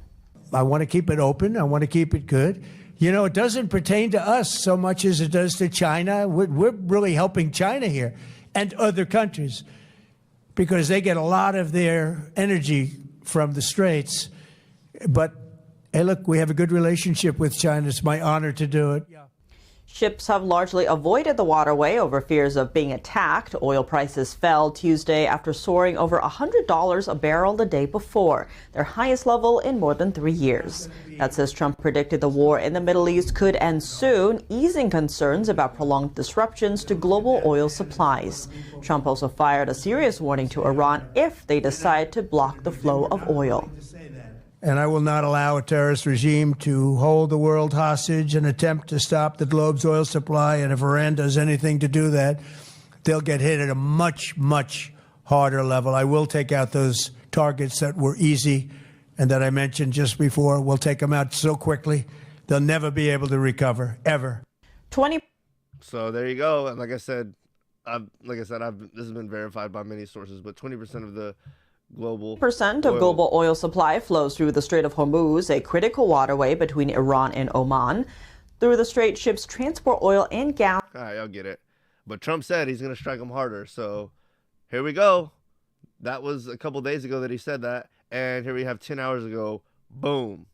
I want to keep it open. I want to keep it good. You know, it doesn't pertain to us so much as it does to China. We're really helping China here and other countries because they get a lot of their energy from the straits. But hey, look, we have a good relationship with China. It's my honor to do it. Ships have largely avoided the waterway over fears of being attacked. Oil prices fell Tuesday after soaring over $100 a barrel the day before, their highest level in more than 3 years. That's as Trump predicted the war in the Middle East could end soon, easing concerns about prolonged disruptions to global oil supplies. Trump also fired a serious warning to Iran if they decide to block the flow of oil. And I will not allow a terrorist regime to hold the world hostage and attempt to stop the globe's oil supply. And if Iran does anything to do that, they'll get hit at a much, much harder level. I will take out those targets that were easy and that I mentioned just before. We'll take them out so quickly, they'll never be able to recover, ever. So there you go. And like I said, this has been verified by many sources, but 20% of the global 20% of global oil supply flows through the Strait of Hormuz, a critical waterway between Iran and Oman. Through the strait, ships transport oil and gas. All right, I'll get it. But Trump said he's going to strike them harder. So here we go. That was a couple days ago that he said that. And here we have 10 hours ago. Boom.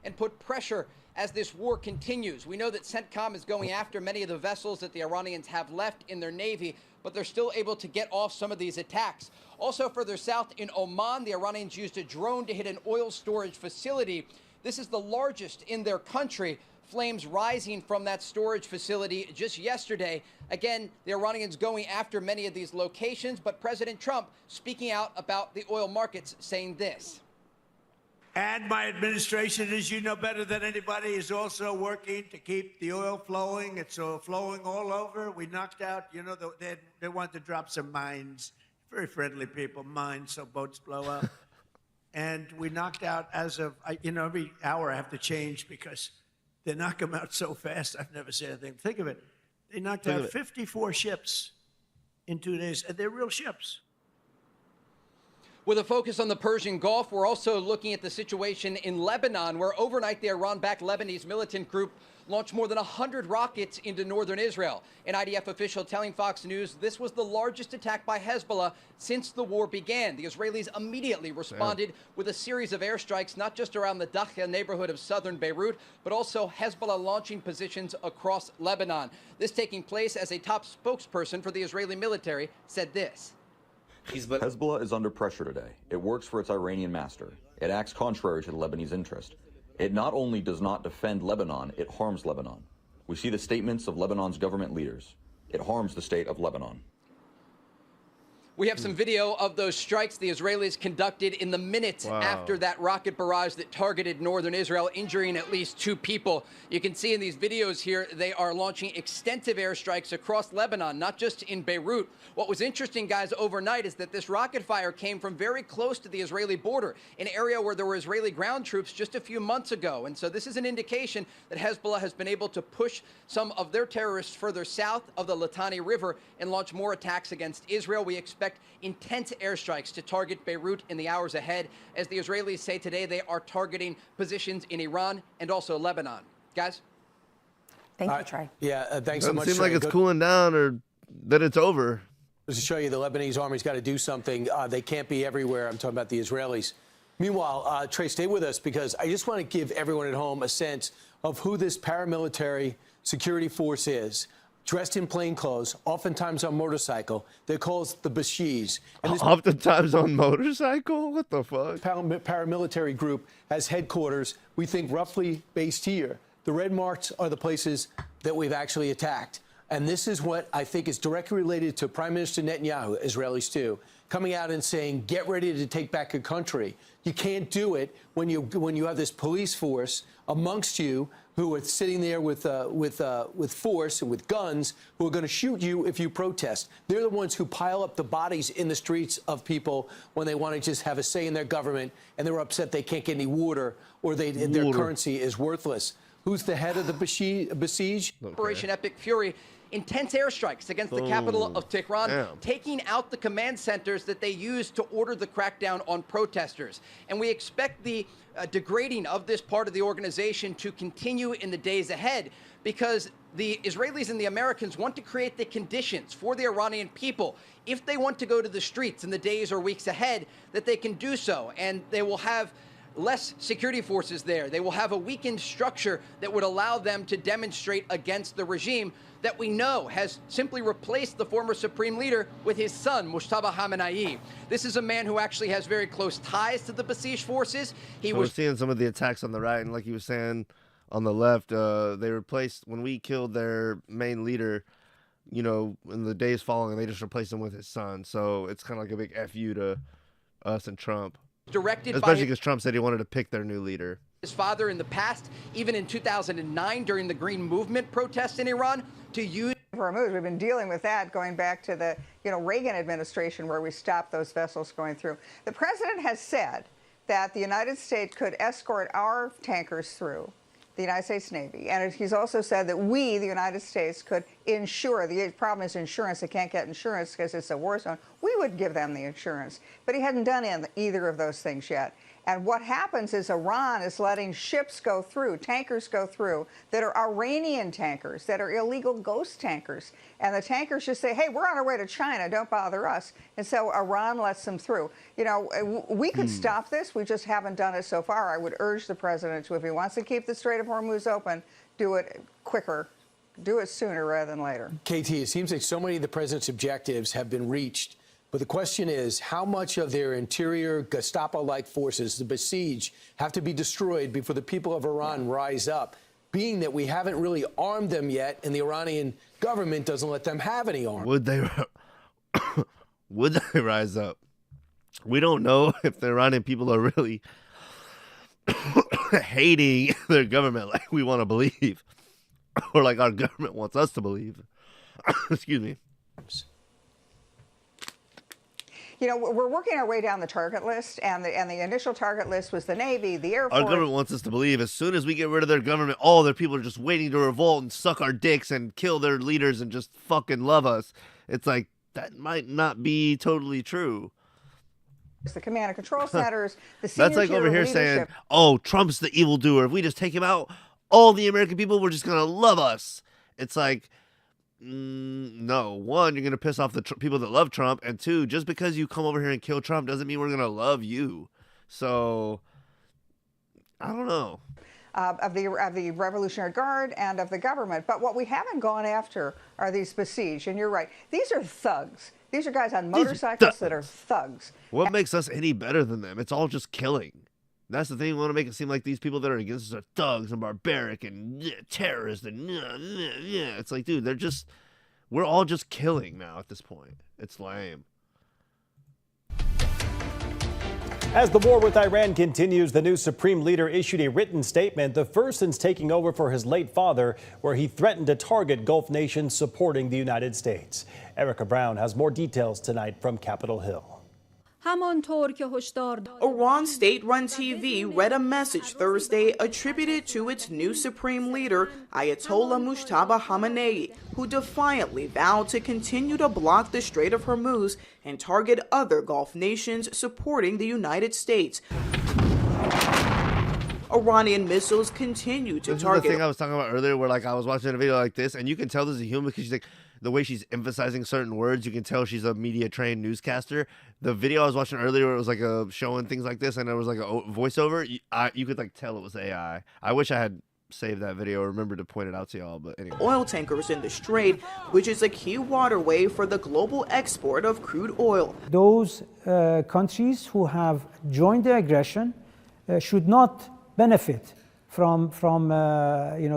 And put pressure as this war continues. We know that CENTCOM is going after many of the vessels that the Iranians have left in their navy, but they're still able to get off some of these attacks. Also further south in Oman, the Iranians used a drone to hit an oil storage facility. This is the largest in their country. Flames rising from that storage facility just yesterday. Again, the Iranians going after many of these locations, but President Trump speaking out about the oil markets, saying this. And my administration, as you know better than anybody, is also working to keep the oil flowing. It's flowing all over. We knocked out, you know, they want to drop some mines. Very friendly people, mines, so boats blow up. And we knocked out as of, every hour I have to change because they knock them out so fast. I've never seen anything. Think of it. They knocked out 54 ships in 2 days, and they're real ships. With a focus on the Persian Gulf, we're also looking at the situation in Lebanon, where overnight the Iran-backed Lebanese militant group launched more than 100 rockets into northern Israel. An IDF official telling Fox News this was the largest attack by Hezbollah since the war began. The Israelis immediately responded with a series of airstrikes, not just around the Dakhla neighborhood of southern Beirut, but also Hezbollah launching positions across Lebanon. This taking place as a top spokesperson for the Israeli military said this. Hezbollah is under pressure today. It works for its Iranian master. It acts contrary to the Lebanese interest. It not only does not defend Lebanon, it harms Lebanon. We see the statements of Lebanon's government leaders. It harms the state of Lebanon. We have some video of those strikes the Israelis conducted in the minutes after that rocket barrage that targeted northern Israel, injuring at least 2 people. You can see in these videos here, they are launching extensive airstrikes across Lebanon, not just in Beirut. What was interesting, guys, overnight is that this rocket fire came from very close to the Israeli border, an area where there were Israeli ground troops just a few months ago. And so this is an indication that Hezbollah has been able to push some of their terrorists further south of the Litani River and launch more attacks against Israel. We expect intense airstrikes to target Beirut in the hours ahead. As the Israelis say today, they are targeting positions in Iran and also Lebanon. Guys? Thank you, Trey. Yeah, thanks so much. Doesn't seem like it's cooling down or that it's over. Just to show you, the Lebanese army's got to do something. They can't be everywhere. I'm talking about the Israelis. Meanwhile, Trey, stay with us because I just want to give everyone at home a sense of who this paramilitary security force is. Dressed in plain clothes, oftentimes on motorcycle. They're called the Basij. Oftentimes on motorcycle? What the fuck? Paramilitary group has headquarters, we think, roughly based here. The red marks are the places that we've actually attacked. And this is what I think is directly related to Prime Minister Netanyahu, Israelis too, coming out and saying, get ready to take back your country. You can't do it when you have this police force amongst you who are sitting there with force and with guns who are going to shoot you if you protest. They're the ones who pile up the bodies in the streets of people when they want to just have a say in their government and they're upset they can't get any water or their currency is worthless. Who's the head of the Basij? Operation Epic Fury. Intense airstrikes against the capital of Tehran, taking out the command centers that they used to order the crackdown on protesters. And we expect the degrading of this part of the organization to continue in the days ahead because the Israelis and the Americans want to create the conditions for the Iranian people, if they want to go to the streets in the days or weeks ahead, that they can do so. And they will have less security forces there. They will have a weakened structure that would allow them to demonstrate against the regime that we know has simply replaced the former supreme leader with his son, Mujtaba Khamenei. This is a man who actually has very close ties to the Basij forces. We're seeing some of the attacks on the right, and like you were saying, on the left, they replaced, when we killed their main leader, you know, in the days following, they just replaced him with his son. So it's kind of like a big F-you to us and Trump. Especially because Trump said he wanted to pick their new leader. His father in the past, even in 2009 during the Green Movement protests in Iran, to use moves. We've been dealing with that going back to the Reagan administration where we stopped those vessels going through. The president has said that the United States could escort our tankers through, the United States Navy. And he's also said that we, the United States, could insure. The problem is insurance. They can't get insurance because it's a war zone. We would give them the insurance. But he hadn't done either of those things yet. And what happens is Iran is letting ships go through, tankers go through, that are Iranian tankers, that are illegal ghost tankers. And the tankers just say, hey, we're on our way to China, don't bother us. And so Iran lets them through. You know, we could stop this. We just haven't done it so far. I would urge the president to, if he wants to keep the Strait of Hormuz open, do it quicker. Do it sooner rather than later. KT, it seems like so many of the president's objectives have been reached. But the question is, how much of their interior Gestapo-like forces, the Basij, have to be destroyed before the people of Iran rise up, being that we haven't really armed them yet and the Iranian government doesn't let them have any arms? Would they rise up? We don't know if the Iranian people are really hating their government like we want to believe, or like our government wants us to believe. Excuse me. You know, we're working our way down the target list, and the initial target list was the Navy, the Air Force. Our government wants us to believe as soon as we get rid of their government, all their people are just waiting to revolt and suck our dicks and kill their leaders and just fucking love us. It's like, that might not be totally true. The command and control centers, the senior That's like over here leadership. saying, oh, Trump's the evildoer. If we just take him out, all the American people were just going to love us. It's like, no. One, you're going to piss off the people that love Trump. And two, just because you come over here and kill Trump doesn't mean we're going to love you. So, I don't know. Of the Revolutionary Guard and of the government. But what we haven't gone after are these Basij. And you're right. These are thugs. These are guys on motorcycles that are thugs. What makes us any better than them? It's all just killing. That's the thing. We want to make it seem like these people that are against us are thugs and barbaric and terrorists and yeah. It's like, dude, we're all just killing now at this point. It's lame. As the war with Iran continues, the new supreme leader issued a written statement, the first since taking over for his late father, where he threatened to target Gulf nations supporting the United States. Erica Brown has more details tonight from Capitol Hill. Iran state-run TV read a message Thursday attributed to its new supreme leader, Ayatollah Mujtaba Khamenei, who defiantly vowed to continue to block the Strait of Hormuz and target other Gulf nations supporting the United States. Iranian missiles continue to target. This is the thing I was talking about earlier, where like I was watching a video like this, and you can tell this is a human because she's like, the way she's emphasizing certain words, you can tell she's a media-trained newscaster. The video I was watching earlier, where it was like showing things like this, and there was like a voiceover. You could like tell it was AI. I wish I had saved that video or remembered to point it out to y'all, but anyway. Oil tankers in the Strait, which is a key waterway for the global export of crude oil. Those countries who have joined the aggression should not benefit from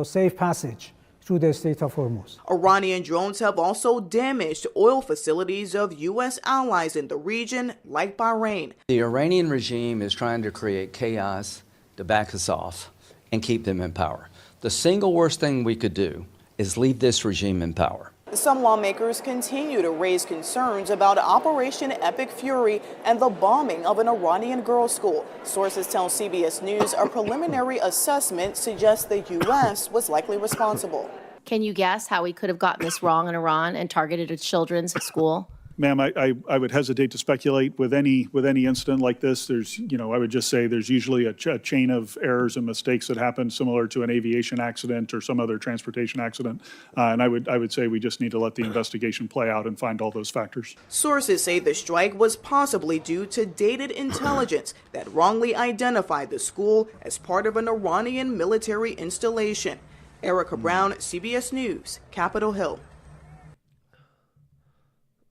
safe passage through the Strait of Hormuz. Iranian drones have also damaged oil facilities of U.S. allies in the region, like Bahrain. The Iranian regime is trying to create chaos to back us off and keep them in power. The single worst thing we could do is leave this regime in power. Some lawmakers continue to raise concerns about Operation Epic Fury and the bombing of an Iranian girls' school. Sources tell CBS News a preliminary assessment suggests the U.S. was likely responsible. Can you guess how we could have gotten this wrong in Iran and targeted a children's school? Ma'am, I would hesitate to speculate with any incident like this. There's, I would just say there's usually a chain of errors and mistakes that happen, similar to an aviation accident or some other transportation accident. And I would say we just need to let the investigation play out and find all those factors. Sources say the strike was possibly due to dated intelligence that wrongly identified the school as part of an Iranian military installation. Erica Brown, CBS News, Capitol Hill.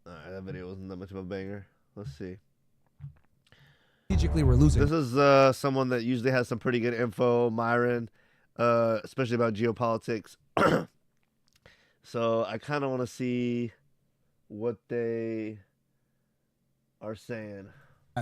That video wasn't that much of a banger. Let's see. Strategically, we're losing. This is someone that usually has some pretty good info, Myron, especially about geopolitics. So I kind of want to see what they are saying.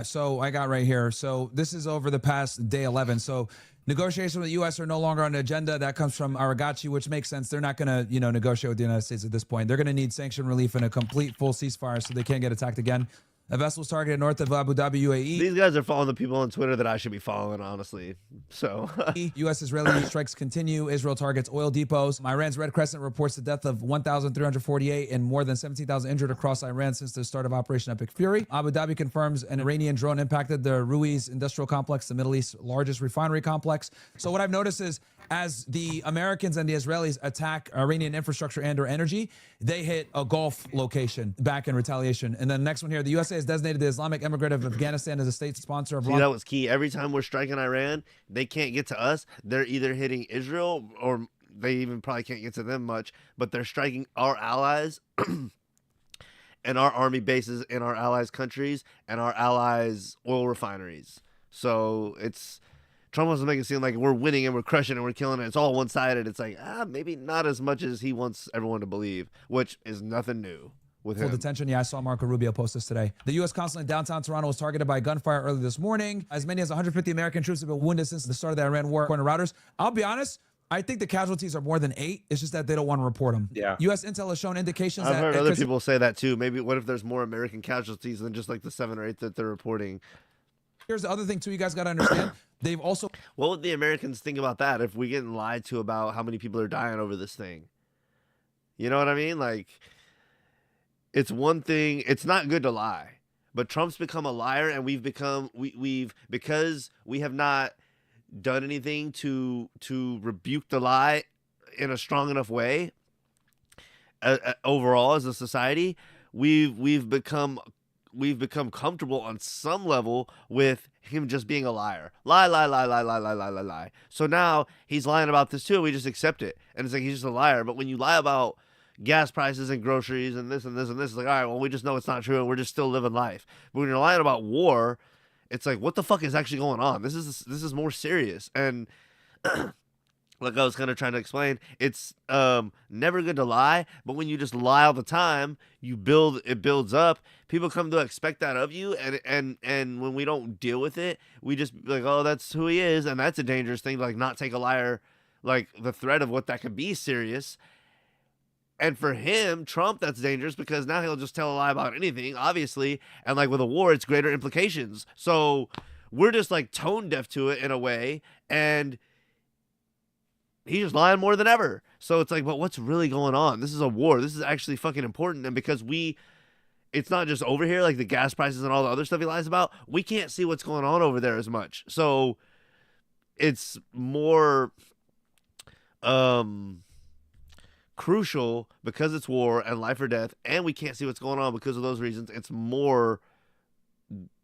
So I got right here. So this is over the past day 11. So negotiations with the U.S. are no longer on the agenda. That comes from Aragachi, which makes sense. They're not going to, negotiate with the United States at this point. They're going to need sanction relief and a complete full ceasefire so they can't get attacked again. A vessel was targeted north of Abu Dhabi, UAE. These guys are following the people on Twitter that I should be following, honestly. So U.S.-Israeli strikes continue. Israel targets oil depots. Iran's Red Crescent reports the death of 1,348 and more than 17,000 injured across Iran since the start of Operation Epic Fury. Abu Dhabi confirms an Iranian drone impacted the Ruiz industrial complex, the Middle East's largest refinery complex. So what I've noticed is as the Americans and the Israelis attack Iranian infrastructure and or energy, they hit a Gulf location back in retaliation. And then the next one here, the USA has designated the Islamic Emirate of Afghanistan as a state sponsor of See, that was key. Every time we're striking Iran, they can't get to us. They're either hitting Israel or they even probably can't get to them much, but they're striking our allies and our army bases in our allies' countries and our allies' oil refineries. So Trump wants to make it seem like we're winning and we're crushing and we're killing it. It's all one-sided. It's like, maybe not as much as he wants everyone to believe, which is nothing new with him. Full detention. Yeah, I saw Marco Rubio post this today. The U.S. consulate in downtown Toronto was targeted by gunfire early this morning. As many as 150 American troops have been wounded since the start of the Iran war, according to Reuters. I'll be honest, I think the casualties are more than 8. It's just that they don't want to report them. Yeah. U.S. intel has shown indications I've that... heard other people say that too. Maybe what if there's more American casualties than just like the 7 or 8 that they're reporting? Here's the other thing too you guys got to understand. They've also... What would the Americans think about that if we getting lied to about how many people are dying over this thing? You know what I mean? Like, it's one thing. It's not good to lie. But Trump's become a liar, and we've because we have not done anything to rebuke the lie in a strong enough way overall as a society, we've become comfortable on some level with him just being a liar. Lie. So now he's lying about this too. We just accept it. And it's like he's just a liar. But when you lie about gas prices and groceries and this and this and this, it's like, all right, well, we just know it's not true and we're just still living life. But when you're lying about war it's like, what the fuck is actually going on? This is more serious. And like I was kind of trying to explain, it's never good to lie, but when you just lie all the time, it builds up. People come to expect that of you, and when we don't deal with it, we just be like, oh, that's who he is, and that's a dangerous thing to like not take a liar, like the threat of what that could be serious. And for him, Trump, that's dangerous because now he'll just tell a lie about anything, obviously, and like with a war, it's greater implications. So we're just like tone deaf to it in a way, and he's just lying more than ever. So it's like, but what's really going on? This is a war. This is actually fucking important. And because it's not just over here, like the gas prices and all the other stuff he lies about, we can't see what's going on over there as much. So it's more crucial because it's war and life or death, and we can't see what's going on because of those reasons. It's more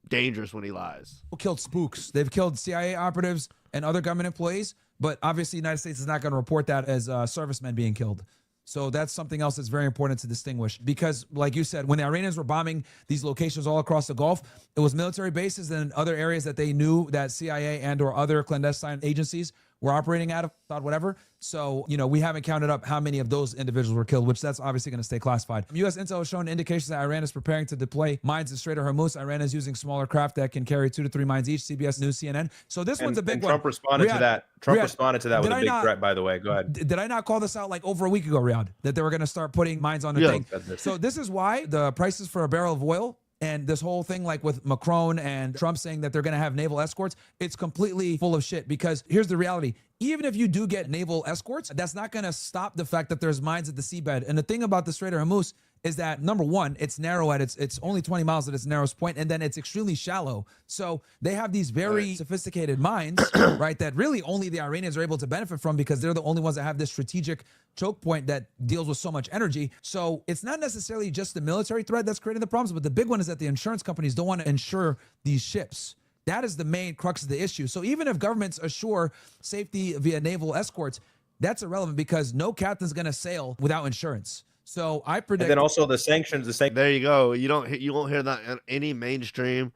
dangerous when he lies. Killed spooks. They've killed CIA operatives and other government employees. But obviously, the United States is not going to report that as servicemen being killed. So that's something else that's very important to distinguish. Because, like you said, when the Iranians were bombing these locations all across the Gulf, it was military bases and other areas that they knew that CIA and or other clandestine agencies were operating out of, whatever. So, we haven't counted up how many of those individuals were killed, which that's obviously going to stay classified. U.S. intel has shown indications that Iran is preparing to deploy mines in Strait of Hormuz. Iran is using smaller craft that can carry 2 to 3 mines each. CBS News, CNN. So this one's a big one. Trump responded to that. Trump responded to that with a big threat, by the way. Go ahead. Did I not call this out like over a week ago, Riyadh, that they were going to start putting mines on the thing? So this is why the prices for a barrel of oil and this whole thing, like with Macron and Trump saying that they're going to have naval escorts, it's completely full of shit. Because here's the reality. Even if you do get naval escorts, that's not going to stop the fact that there's mines at the seabed. And the thing about the Strait of Hormuz is that, number one, it's narrow at it's only 20 miles at its narrowest point, and then it's extremely shallow. So they have these very sophisticated mines, right, that really only the Iranians are able to benefit from because they're the only ones that have this strategic choke point that deals with so much energy. So it's not necessarily just the military threat that's creating the problems, but the big one is that the insurance companies don't want to insure these ships. That is the main crux of the issue. So even if governments assure safety via naval escorts, that's irrelevant because no captain's going to sail without insurance. So I predict. And then also the sanctions. There you go. You won't hear that in any mainstream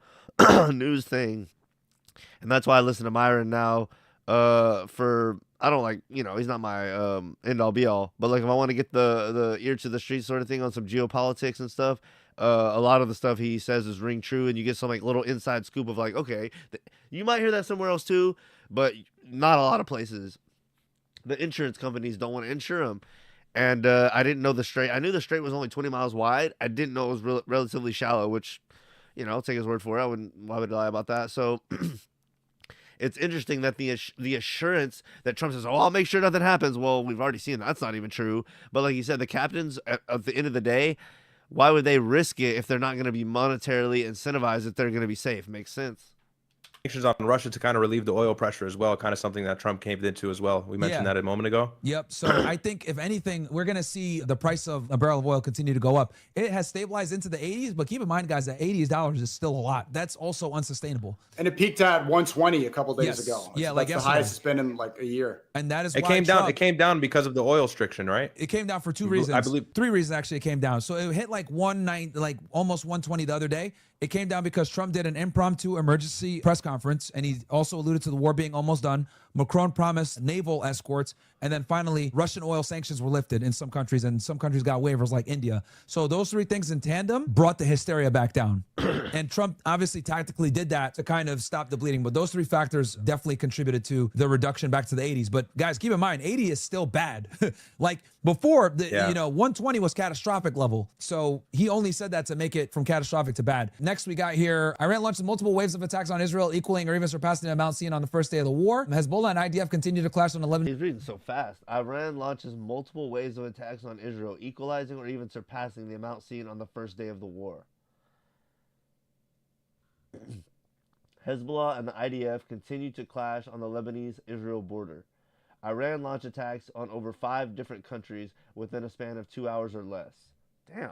news thing, and that's why I listen to Myron now. I don't like, he's not my end all be all, but like if I want to get the ear to the street sort of thing on some geopolitics and stuff. A lot of the stuff he says is ring true, and you get some like little inside scoop of like, okay, you might hear that somewhere else too, but not a lot of places. The insurance companies don't want to insure them, and I didn't know the strait. I knew the strait was only 20 miles wide. I didn't know it was relatively shallow, which, I'll take his word for it. Why would I lie about that? So it's interesting that the assurance that Trump says, oh, I'll make sure nothing happens. Well, we've already seen that's not even true. But like you said, the captains at the end of the day, why would they risk it if they're not going to be monetarily incentivized that they're going to be safe? Makes sense. Sanctions on Russia to kind of relieve the oil pressure as well, kind of something that Trump caved into as well. We mentioned that a moment ago. Yep. So I think if anything, we're going to see the price of a barrel of oil continue to go up. It has stabilized into the 80s, but keep in mind, guys, that $80 is still a lot. That's also unsustainable. And it peaked at 120 a couple days ago. Yeah, that's the highest it's been in like a year. And that is it why came down. Trump, it came down because of the oil restriction, right? It came down for 2 reasons. I believe 3 reasons actually. It came down. So it hit like almost 120 the other day. It came down because Trump did an impromptu emergency press conference, and he also alluded to the war being almost done. Macron promised naval escorts, and then finally Russian oil sanctions were lifted in some countries, and some countries got waivers like India. So those 3 things in tandem brought the hysteria back down. And Trump obviously tactically did that to kind of stop the bleeding, but those 3 factors definitely contributed to the reduction back to the 80s. But guys, keep in mind, 80 is still bad. Like before, 120 was catastrophic level. So he only said that to make it from catastrophic to bad. Next, we got here, Iran launched multiple waves of attacks on Israel, equaling or even surpassing the amount seen on the first day of the war. Hezbollah and IDF continue to clash on 11. He's reading so fast. Iran launches multiple waves of attacks on Israel, equalizing or even surpassing the amount seen on the first day of the war. Hezbollah and the IDF continue to clash on the Lebanese-Israel border. Iran launched attacks on over 5 different countries within a span of 2 hours or less. Damn.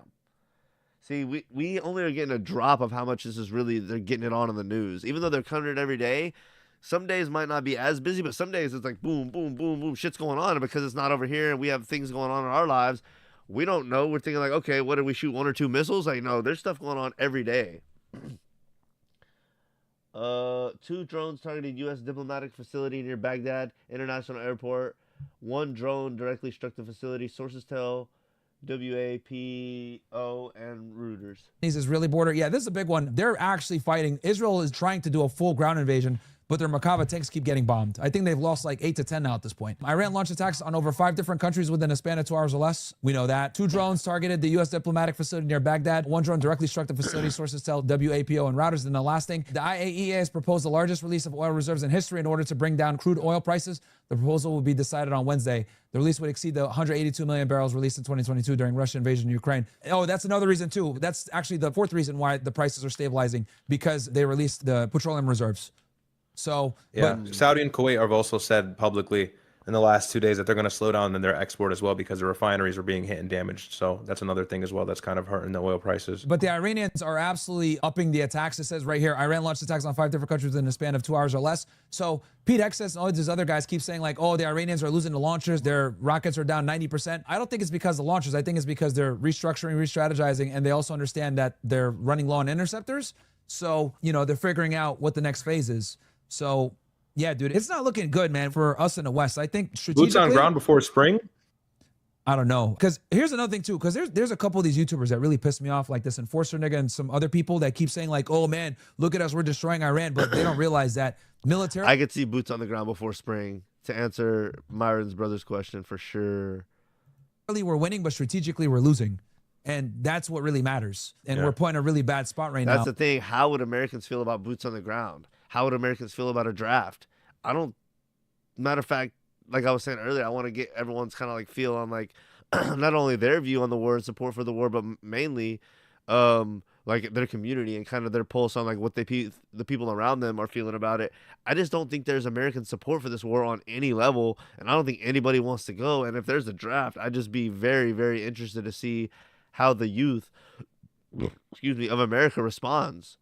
See, we only are getting a drop of how much this is really, they're getting it on in the news. Even though they're covering it every day, some days might not be as busy, but some days it's like boom, boom, boom, boom, shit's going on. And because it's not over here and we have things going on in our lives, we don't know. We're thinking like, okay, what did we shoot, 1 or 2 missiles? Like, no, there's stuff going on every day. 2 drones targeted U.S. diplomatic facility near Baghdad International Airport. 1 drone directly struck the facility. Sources tell WAPO and Reuters. Israeli border. Yeah, this is a big one. They're actually fighting. Israel is trying to do a full ground invasion, but their Merkava tanks keep getting bombed. I think they've lost like 8 to 10 now at this point. Iran launched attacks on over 5 different countries within a span of 2 hours or less. We know that. 2 drones targeted the U.S. diplomatic facility near Baghdad. 1 drone directly struck the facility, sources tell WAPO and Reuters. And the last thing, the IAEA has proposed the largest release of oil reserves in history in order to bring down crude oil prices. The proposal will be decided on Wednesday. The release would exceed the 182 million barrels released in 2022 during Russian invasion of Ukraine. Oh, that's another reason too. That's actually the 4th reason why the prices are stabilizing, because they released the petroleum reserves. So yeah, Saudi and Kuwait have also said publicly in the last 2 days that they're going to slow down in their export as well because the refineries are being hit and damaged. So that's another thing as well that's kind of hurting the oil prices. But the Iranians are absolutely upping the attacks. It says right here, Iran launched attacks on 5 different countries in a span of 2 hours or less. So Pete Hexas and all these other guys keep saying like, oh, the Iranians are losing the launchers. Their rockets are down 90%. I don't think it's because of the launchers. I think it's because they're restructuring, re-strategizing, and they also understand that they're running low on interceptors. So, you know, they're figuring out what the next phase is. So, yeah, dude, it's not looking good, man, for us in the West. I think strategically, boots on ground before spring. I don't know, because here's another thing too. Because there's a couple of these YouTubers that really piss me off, like this Enforcer nigga and some other people that keep saying like, "Oh man, look at us, we're destroying Iran," but they don't realize that military. I could see boots on the ground before spring to answer Myron's brother's question for sure. We're winning, but strategically we're losing. And that's what really matters. And we're put in a really bad spot right now. That's the thing. How would Americans feel about boots on the ground? How would Americans feel about a draft? Matter of fact, like I was saying earlier, I want to get everyone's kind of like feel on like not only their view on the war and support for the war, but mainly like their community and kind of their pulse on like what the people around them are feeling about it. I just don't think there's American support for this war on any level, and I don't think anybody wants to go. And if there's a draft, I'd just be very, very interested to see how the youth, of America responds.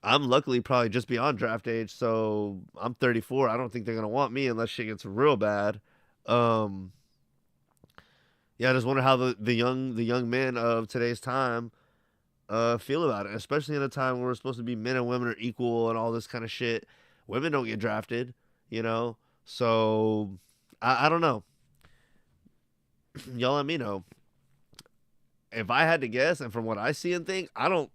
I'm luckily probably just beyond draft age, so I'm 34. I don't think they're gonna want me unless shit gets real bad. Yeah, I just wonder how the young men of today's time feel about it, especially in a time where we're supposed to be men and women are equal and all this kind of shit. Women don't get drafted, you know. So I don't know. Y'all let me know. If I had to guess, and from what I see and think, I don't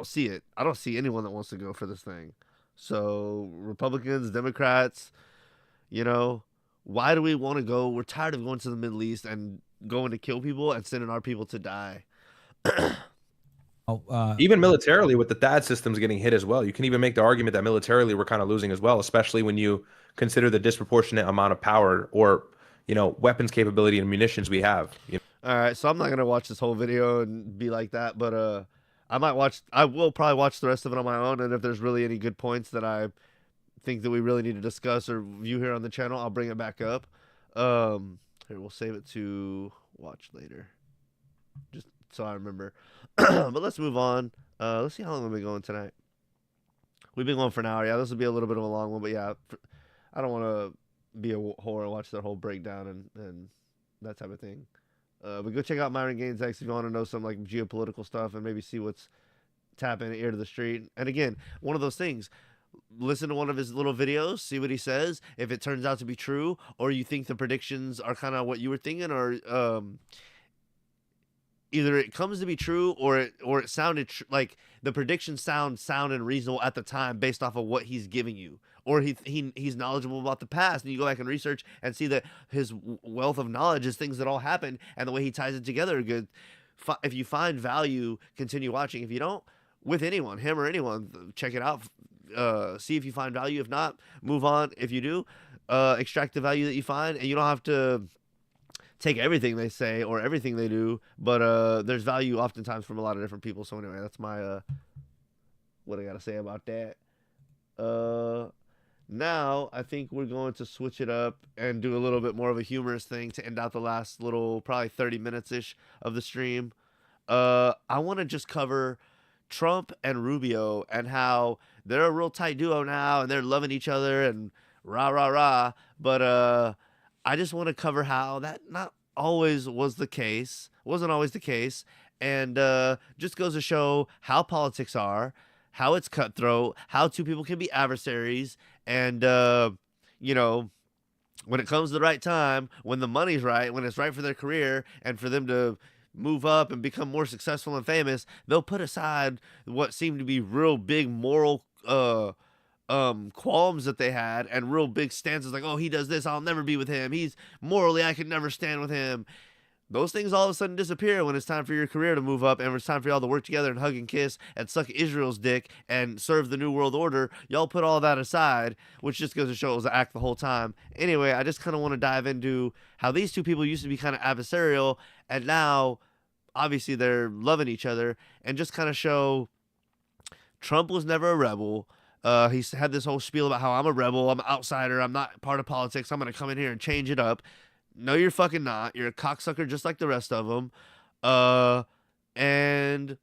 see it. I don't see anyone that wants to go for this thing. So Republicans, Democrats, you know, why do we want to go? We're tired of going to the Middle East and going to kill people and sending our people to die. Even militarily, with the THAAD systems getting hit as well, you can even make the argument that militarily we're kind of losing as well, especially when you consider the disproportionate amount of power or, you know, weapons capability and munitions we have. You know? All right, so I'm not gonna watch this whole video and be like that, but I will probably watch the rest of it on my own, and if there's really any good points that I think that we really need to discuss or view here on the channel, I'll bring it back up. Here, we'll save it to watch later, just so I remember. But let's move on. Let's see how long we've been going tonight. We've been going for an hour. Yeah, this will be a little bit of a long one, but yeah, I don't want to be a whore and watch their whole breakdown and that type of thing. But go check out Myron Gaines X if you want to know some like geopolitical stuff and maybe see what's tapping ear to the street. And again, one of those things, listen to one of his little videos, see what he says. If it turns out to be true, or you think the predictions are kind of what you were thinking, or either it comes to be true or it sounded like the predictions sound and reasonable at the time based off of what he's giving you, or he's knowledgeable about the past, and you go back and research and see that his wealth of knowledge is things that all happened, and the way he ties it together are good. If you find value, continue watching. If you don't, with anyone, him or anyone, check it out. See if you find value. If not, move on. If you do, extract the value that you find, and you don't have to take everything they say or everything they do, but there's value oftentimes from a lot of different people. So anyway, that's my what I gotta say about that. Now I think we're going to switch it up and do a little bit more of a humorous thing to end out the last little probably 30 minutes ish of the stream. I want to just cover Trump and Rubio and how they're a real tight duo now and they're loving each other and rah rah rah, but I just want to cover how that not always was the case, wasn't always the case, and just goes to show how politics are, how it's cutthroat, how two people can be adversaries, and you know, when it comes to the right time, when the money's right, when it's right for their career and for them to move up and become more successful and famous, they'll put aside what seem to be real big moral qualms that they had and real big stances like, oh, he does this, I'll never be with him. He's morally, I could never stand with him. Those things all of a sudden disappear when it's time for your career to move up and it's time for y'all to work together and hug and kiss and suck Israel's dick and serve the New World Order. Y'all put all that aside, which just goes to show it was an act the whole time. Anyway, I just kind of want to dive into how these two people used to be kind of adversarial and now, obviously, they're loving each other and just kind of show Trump was never a rebel. He's had this whole spiel about how I'm a rebel, I'm an outsider, I'm not part of politics, I'm going to come in here and change it up. No, you're fucking not. You're a cocksucker just like the rest of them. And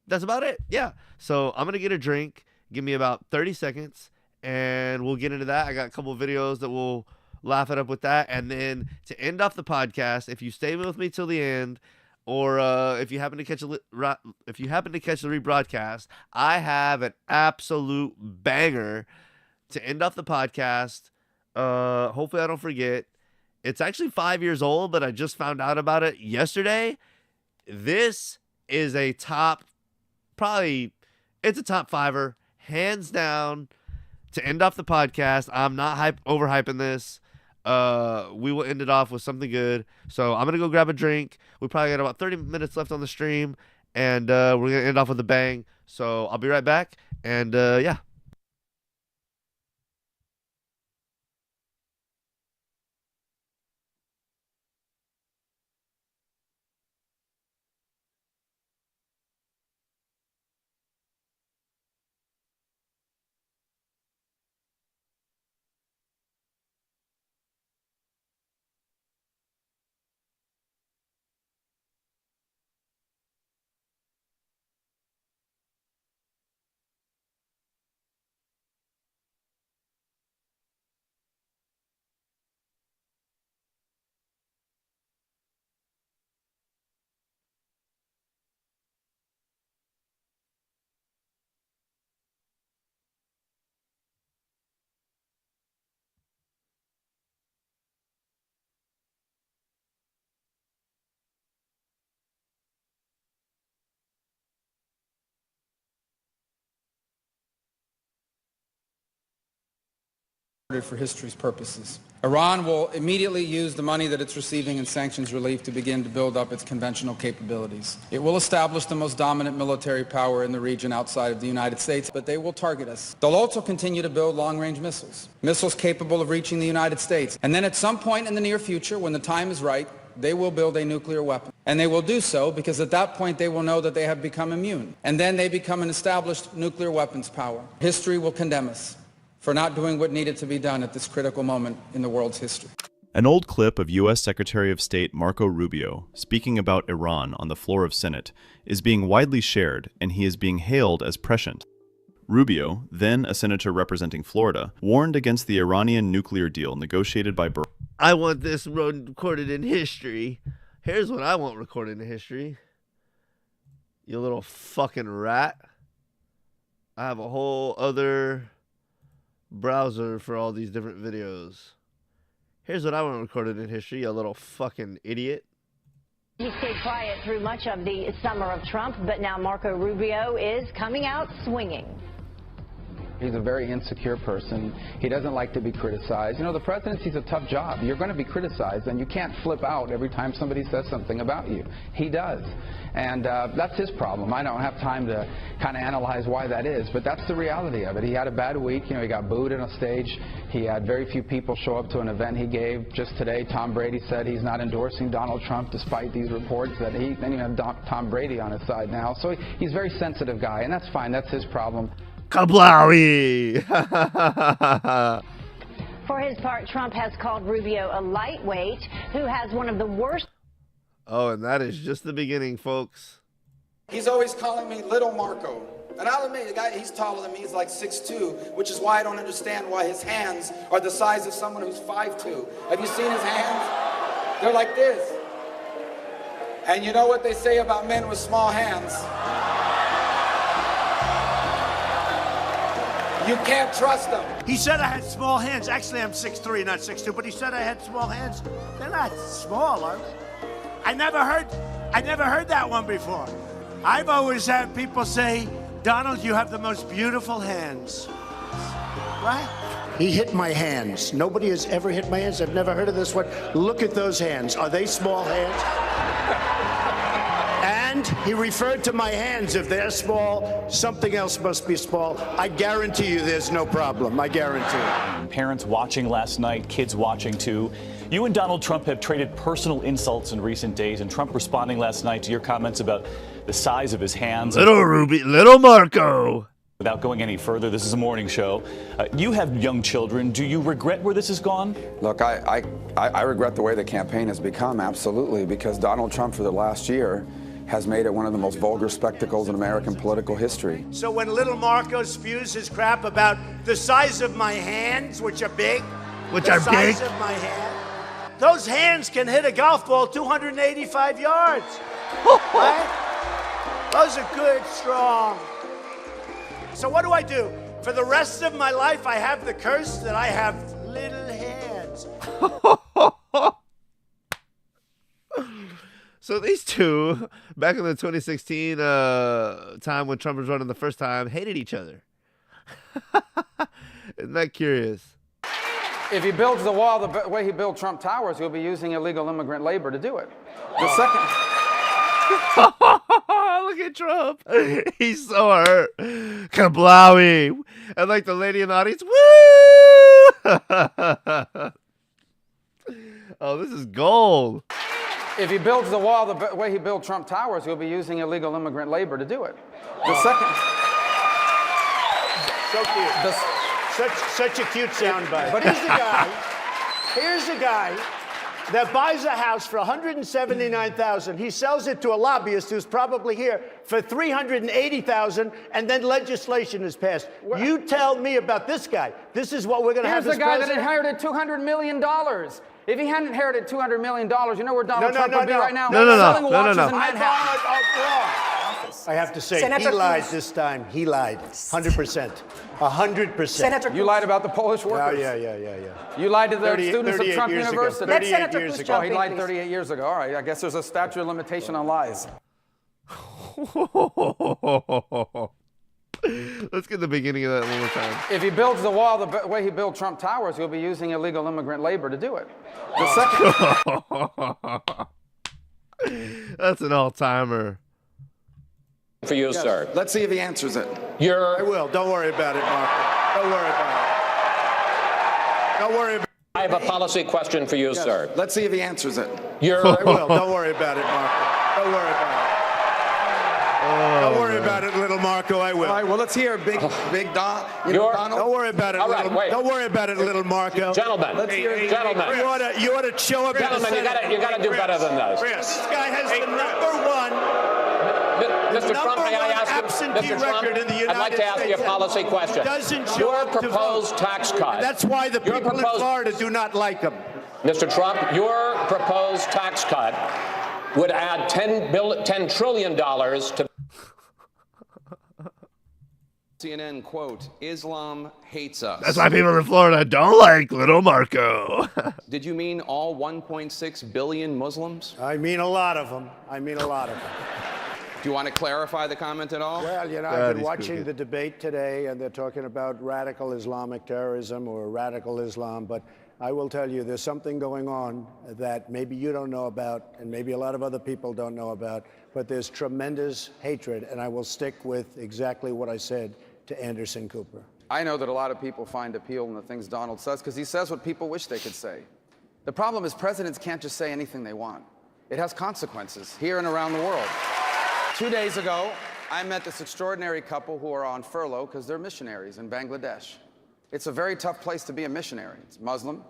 that's about it. Yeah. So I'm going to get a drink. Give me about 30 seconds and we'll get into that. I got a couple of videos that will laugh it up with that. And then to end off the podcast, if you stay with me till the end, or if you happen to catch the rebroadcast, I have an absolute banger to end off the podcast. Hopefully I don't forget. It's actually 5 years old, but I just found out about it yesterday. This is a top, it's a top fiver, hands down, to end off the podcast. I'm not overhyping this. We will end it off with something good. So I'm going to go grab a drink. We probably got about 30 minutes left on the stream, and we're going to end off with a bang. So I'll be right back, and yeah. For history's purposes. Iran will immediately use the money that it's receiving in sanctions relief to begin to build up its conventional capabilities. It will establish the most dominant military power in the region outside of the United States, but they will target us. They'll also continue to build long-range missiles capable of reaching the United States. And then at some point in the near future, when the time is right, they will build a nuclear weapon. And they will do so because at that point they will know that they have become immune. And then they become an established nuclear weapons power. History will condemn us for not doing what needed to be done at this critical moment in the world's history. An old clip of U.S. Secretary of State Marco Rubio speaking about Iran on the floor of Senate is being widely shared, and he is being hailed as prescient. Rubio, then a senator representing Florida, warned against the Iranian nuclear deal negotiated by Barack. I want this recorded in history. Here's what I want recorded in history. You little fucking rat. I have a whole other browser for all these different videos. Here's what I want recorded in history, you little fucking idiot. He stayed quiet through much of the summer of Trump, but now Marco Rubio is coming out swinging. He's a very insecure person. He doesn't like to be criticized. You know, the presidency's a tough job. You're going to be criticized, and you can't flip out every time somebody says something about you. He does. And that's his problem. I don't have time to kind of analyze why that is, but that's the reality of it. He had a bad week. You know, he got booed on a stage. He had very few people show up to an event he gave. Just today, Tom Brady said he's not endorsing Donald Trump despite these reports that he didn't even have Tom Brady on his side now. So he's a very sensitive guy, and that's fine. That's his problem. Kablowie! For his part, Trump has called Rubio a lightweight who has one of the worst. Oh, and that is just the beginning, folks. He's always calling me Little Marco. And I'll admit, the guy, he's taller than me. He's like 6'2", which is why I don't understand why his hands are the size of someone who's 5'2". Have you seen his hands? They're like this. And you know what they say about men with small hands? You can't trust them. He said I had small hands. Actually, I'm 6'3", not 6'2", but he said I had small hands. They're not small, are they? I never heard that one before. I've always had people say, Donald, you have the most beautiful hands. Right? He hit my hands. Nobody has ever hit my hands. I've never heard of this one. Look at those hands. Are they small hands? And he referred to my hands. If they're small, something else must be small. I guarantee you there's no problem. I guarantee it. Parents watching last night, kids watching too. You and Donald Trump have traded personal insults in recent days, and Trump responding last night to your comments about the size of his hands. Little Ruby, little Marco. Without going any further, this is a morning show. You have young children. Do you regret where this has gone? Look, I regret the way the campaign has become, absolutely, because Donald Trump for the last year has made it one of the most vulgar spectacles in American political history. So when little Marco spews his crap about the size of my hands, which are big, the size of my hand, those hands can hit a golf ball 285 yards. Right? Those are good, strong. So what do I do? For the rest of my life, I have the curse that I have little hands. So these two, back in the 2016 time when Trump was running the first time, hated each other. Isn't that curious? If he builds the wall the way he built Trump Towers, he'll be using illegal immigrant labor to do it. The second... Look at Trump. He's so hurt. Kablowie. And like the lady in the audience, woo! Oh, this is gold. If he builds the wall the way he built Trump Towers, he'll be using illegal immigrant labor to do it. The second... So cute. Such a cute soundbite. But here's a guy that buys a house for $179,000. He sells it to a lobbyist who's probably here for $380,000, and then legislation is passed. You tell me about this guy. This is what we're going to have as president. president. Here's the guy that inherited $200 million. If he hadn't inherited $200 million, you know where Donald Trump would be right now? Selling watches in Manhattan. I have to say, Senator he lied Cruz. this time. He lied. 100%. 100%. Senator You lied about the Polish workers. Yeah. You lied to the 38 students of Trump years ago. University. 38 years ago. Oh, he lied 38 years ago. All right, I guess there's a statute of limitation on lies. Let's get the beginning of that one more time. If he builds the wall the way he built Trump Towers, he'll be using illegal immigrant labor to do it. The second... That's an all-timer. For you, sir. Let's see if he answers it. You're... I will. Don't worry about it, Mark. Don't worry about it. Don't worry about it. I have a policy question for you, sir. Let's see if he answers it. You're... I will. Don't worry about it, Mark. Don't worry about it. Don't worry about it, little Marco. I will. All right, well, let's hear Big Don. Donald. Don't worry about it, Don't worry about it, little Marco. Gentlemen. Let's hear Gentlemen. You ought to show up. Gentlemen, you got to do better than this. This guy has the number one. Mr. Trump, may I ask you, Mr. Trump, I'd like to ask you a policy question. Your proposed tax cut. That's why the people in Florida do not like him. Mr. Trump, your proposed tax cut would add $10 trillion to... CNN, quote, Islam hates us. That's why people in Florida don't like little Marco. Did you mean all 1.6 billion Muslims? I mean a lot of them. Do you want to clarify the comment at all? Well, I've been watching the debate today, and they're talking about radical Islamic terrorism or radical Islam, but I will tell you there's something going on that maybe you don't know about, and maybe a lot of other people don't know about, but there's tremendous hatred, and I will stick with exactly what I said to Anderson Cooper. I know that a lot of people find appeal in the things Donald says because he says what people wish they could say. The problem is presidents can't just say anything they want. It has consequences here and around the world. 2 days ago, I met this extraordinary couple who are on furlough because they're missionaries in Bangladesh. It's a very tough place to be a missionary. It's Muslim.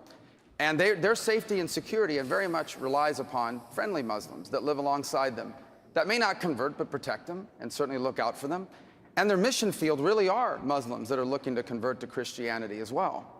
And their safety and security very much relies upon friendly Muslims that live alongside them, that may not convert but protect them and certainly look out for them. And their mission field really are Muslims that are looking to convert to Christianity as well.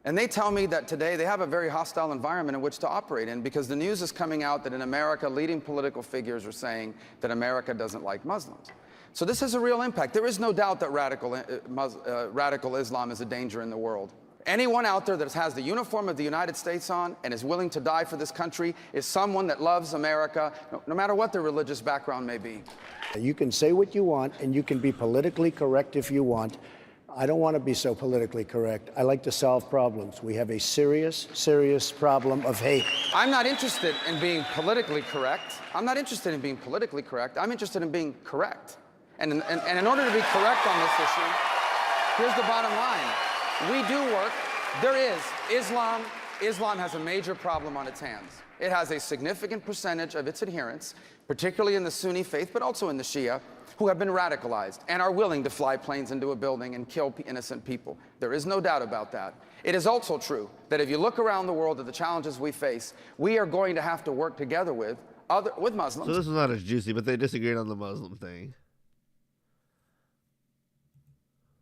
And they tell me that today they have a very hostile environment in which to operate in because the news is coming out that in America, leading political figures are saying that America doesn't like Muslims. So this has a real impact. There is no doubt that radical Islam is a danger in the world. Anyone out there that has the uniform of the United States on and is willing to die for this country is someone that loves America, no matter what their religious background may be. You can say what you want, and you can be politically correct if you want. I don't want to be so politically correct. I like to solve problems. We have a serious, serious problem of hate. I'm not interested in being politically correct. I'm not interested in being politically correct. I'm interested in being correct. And in order to be correct on this issue, here's the bottom line. We do work. There is Islam. Islam has a major problem on its hands. It has a significant percentage of its adherents, particularly in the Sunni faith, but also in the Shia, who have been radicalized and are willing to fly planes into a building and kill innocent people. There is no doubt about that. It is also true that if you look around the world at the challenges we face, we are going to have to work together with Muslims. So this is not as juicy, but they disagreed on the Muslim thing.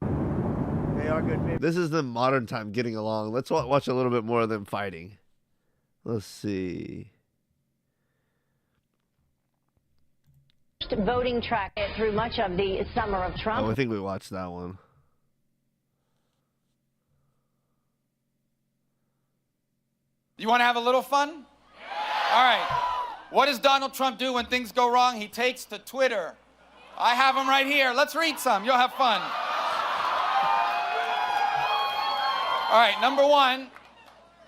They are good people. This is the modern time getting along. Let's watch a little bit more of them fighting. Let's see. Voting track through much of the summer of Trump. Oh, I think we watched that one. You want to have a little fun? All right. What does Donald Trump do when things go wrong? He takes to Twitter. I have them right here. Let's read some. You'll have fun. All right, number one.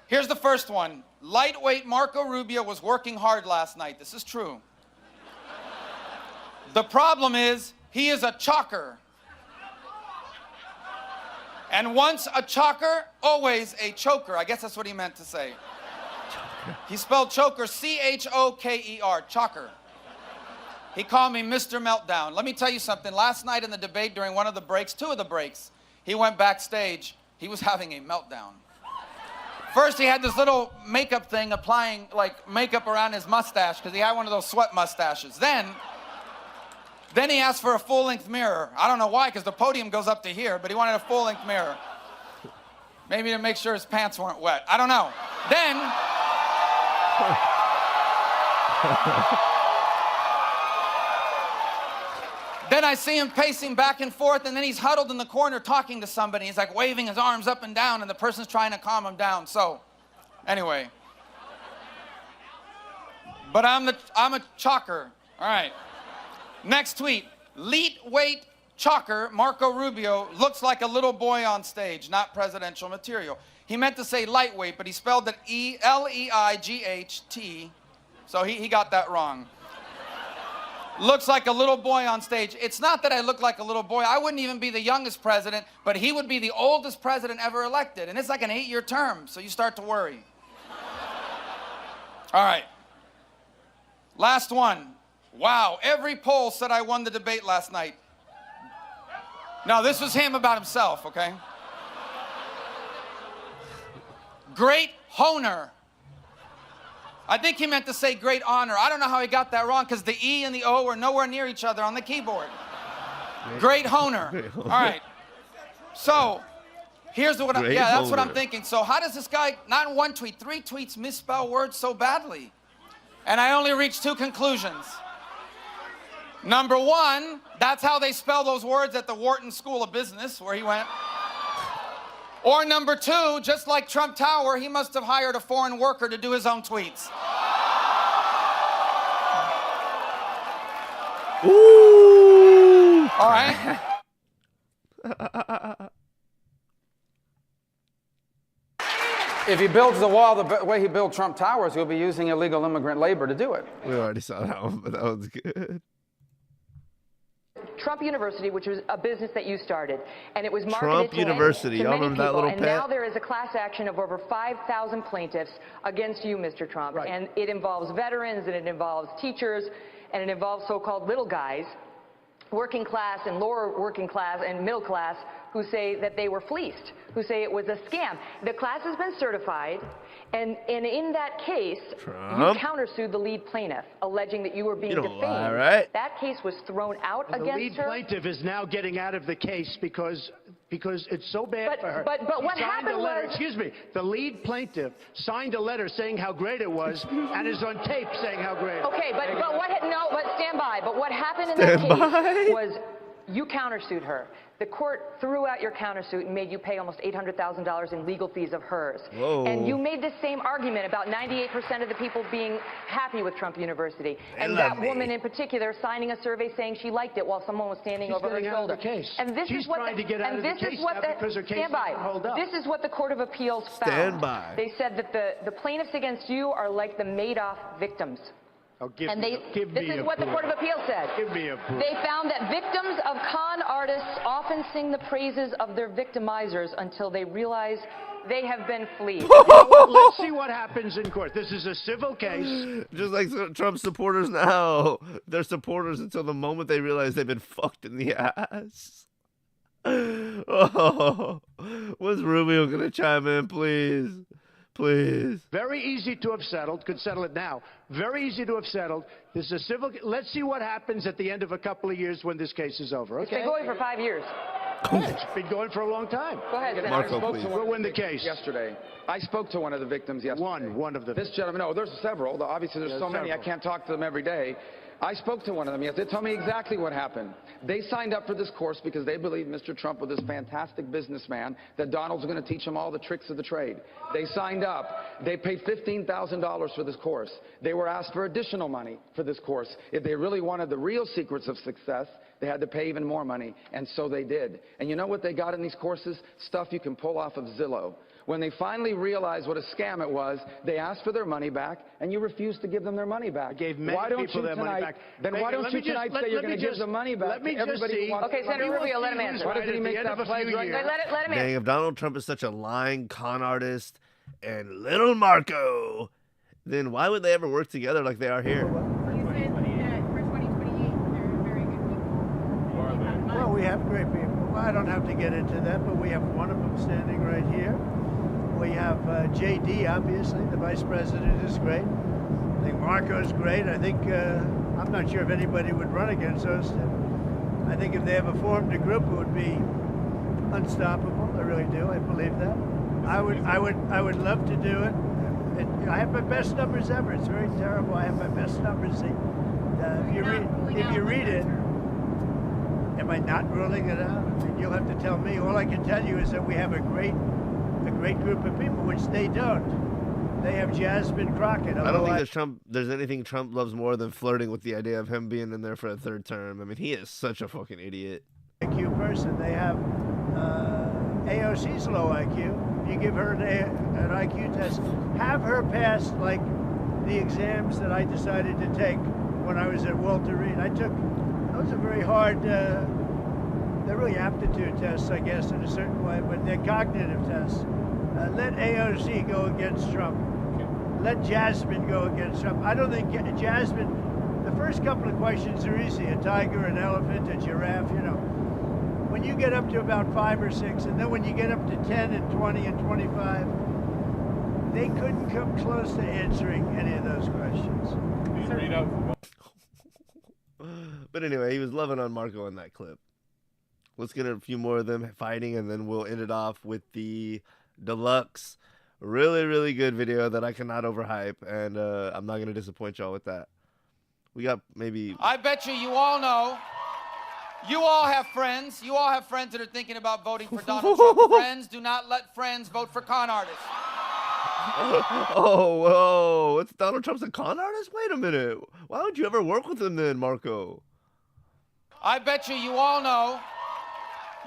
Here's the first one. Lightweight Marco Rubio was working hard last night. This is true. The problem is, he is a chalker. And once a chalker, always a choker. I guess that's what he meant to say. He spelled choker, C-H-O-K-E-R, chalker. He called me Mr. Meltdown. Let me tell you something. Last night in the debate during one of the breaks, two of the breaks, he went backstage. He was having a meltdown. First, he had this little makeup thing, applying like makeup around his mustache because he had one of those sweat mustaches. Then he asked for a full-length mirror. I don't know why, because the podium goes up to here, but he wanted a full-length mirror. Maybe to make sure his pants weren't wet. I don't know. Then I see him pacing back and forth, and then he's huddled in the corner talking to somebody. He's like waving his arms up and down, and the person's trying to calm him down. So, anyway. But I'm a chalker. All right. Next tweet. Leet-weight chalker Marco Rubio looks like a little boy on stage, not presidential material. He meant to say lightweight, but he spelled it L-E-I-G-H-T, so he got that wrong. Looks like a little boy on stage. It's not that I look like a little boy. I wouldn't even be the youngest president, but he would be the oldest president ever elected, and it's like an 8-year term, so you start to worry. All right. Last one. Wow, every poll said I won the debate last night. No, this was him about himself, okay? Great honer. I think he meant to say great honor. I don't know how he got that wrong because the E and the O were nowhere near each other on the keyboard. Great honer. All right. So, here's what that's what I'm thinking. So how does this guy, not in one tweet, 3 tweets, misspell words so badly? And I only reached 2 conclusions. Number one, that's how they spell those words at the Wharton School of Business, where he went. Or number 2, just like Trump Tower, he must have hired a foreign worker to do his own tweets. Ooh! All right. If he builds the wall the way he built Trump Towers, he'll be using illegal immigrant labor to do it. We already saw that one, but that one's good. Trump University, which was a business that you started, and it was marketed Trump to University. Y'all remember that little and pet? now there is a class action of over 5,000 plaintiffs against you, Mr. Trump, and it involves veterans, and it involves teachers, and it involves so-called little guys, working class and lower working class and middle class, who say that they were fleeced, who say it was a scam. The class has been certified, and in that case, you countersued the lead plaintiff, alleging that you were being defamed. Lie, right? That case was thrown out The against lead her. plaintiff is now getting out of the case because because it's so bad for her. But what She signed happened a letter, was- excuse me, the lead plaintiff signed a letter saying how great it was and is on tape saying how great it was. Okay, but stand by. But what happened in Stand that by. case was you countersued her. The court threw out your countersuit and made you pay almost $800,000 in legal fees of hers. Whoa. And you made the same argument about 98% of the people being happy with Trump University. And that woman in particular signing a survey saying she liked it while someone was standing She's over her getting out of shoulder. the case. And this She's is what trying to get out and of the this is case what now the, because her case stand by. doesn't hold up. This is what the Court of Appeals found. Stand by. They said that the plaintiffs against you are like the Madoff victims. Oh, give And me this is what the Court of Appeals said. Give me a proof. They found that victims of con artists often sing the praises of their victimizers until they realize they have been fleeced. Let's see what happens in court. This is a civil case. Just like Trump supporters now. They're supporters until the moment they realize they've been fucked in the ass. Oh, when's Rubio gonna chime in, please? Please. Very easy to have settled. Could settle it now. Very easy to have settled. This is a civil. Let's see what happens at the end of a couple of years when this case is over. It's Okay. been going for 5 years. It's been going for a long time. Go ahead, Senator. Marco, I spoke please. to one We'll of win the the victims case. yesterday. I spoke to one of the victims yesterday. One of the. This gentleman, no, there's several. Obviously, there's so many, I can't talk to them every day. I spoke to one of them yesterday. They told me exactly what happened. They signed up for this course because they believe Mr. Trump was this fantastic businessman, that Donald's going to teach them all the tricks of the trade. They signed up. They paid $15,000 for this course. They were asked for additional money for this course. If they really wanted the real secrets of success, they had to pay even more money, and so they did. And you know what they got in these courses? Stuff you can pull off of Zillow. When they finally realized what a scam it was, they asked for their money back, and you refused to give them their money back. I gave many why don't people you their tonight, money back. Then why don't you tonight say you're going to give the money back? Let me to just everybody see. who wants Okay, the money? Senator Rubio, let him answer. Why doesn't he make that pledge right now? Let him answer. Dang, if Donald Trump is such a lying con artist and little Marco, then why would they ever work together like they are here? Well, we have great people. Well, I don't have to get into that, but we have one of them standing right here. We have JD, obviously. The vice president is great. I think Marco's great. I think, I'm not sure if anybody would run against us. I think if they ever formed a group, it would be unstoppable. I really do. I believe that. I would love to do it. I have my best numbers ever. It's very terrible. I have my best numbers. If you read it, am I not ruling it out? I mean, you'll have to tell me. All I can tell you is that we have a great group of people, which they don't. They have Jasmine Crockett. I don't think there's anything Trump loves more than flirting with the idea of him being in there for a third term. I mean, he is such a fucking idiot. IQ person. They have AOC's low IQ. You give her an IQ test, have her pass like the exams that I decided to take when I was at Walter Reed. Those are very hard. They're really aptitude tests, I guess, in a certain way, but they're cognitive tests. Let AOC go against Trump. Let Jasmine go against Trump. I don't think Jasmine, the first couple of questions are easy. A tiger, an elephant, a giraffe, you know. When you get up to about 5 or 6, and then when you get up to 10 and 20 and 25, they couldn't come close to answering any of those questions. But anyway, he was loving on Marco in that clip. Let's get a few more of them fighting, and then we'll end it off with the deluxe, really, really good video that I cannot overhype, and I'm not going to disappoint y'all with that. We got maybe... I bet you all know. You all have friends. You all have friends that are thinking about voting for Donald Trump. Friends, do not let friends vote for con artists. Oh, whoa. It's Donald Trump's a con artist? Wait a minute. Why would you ever work with him then, Marco? I bet you all know.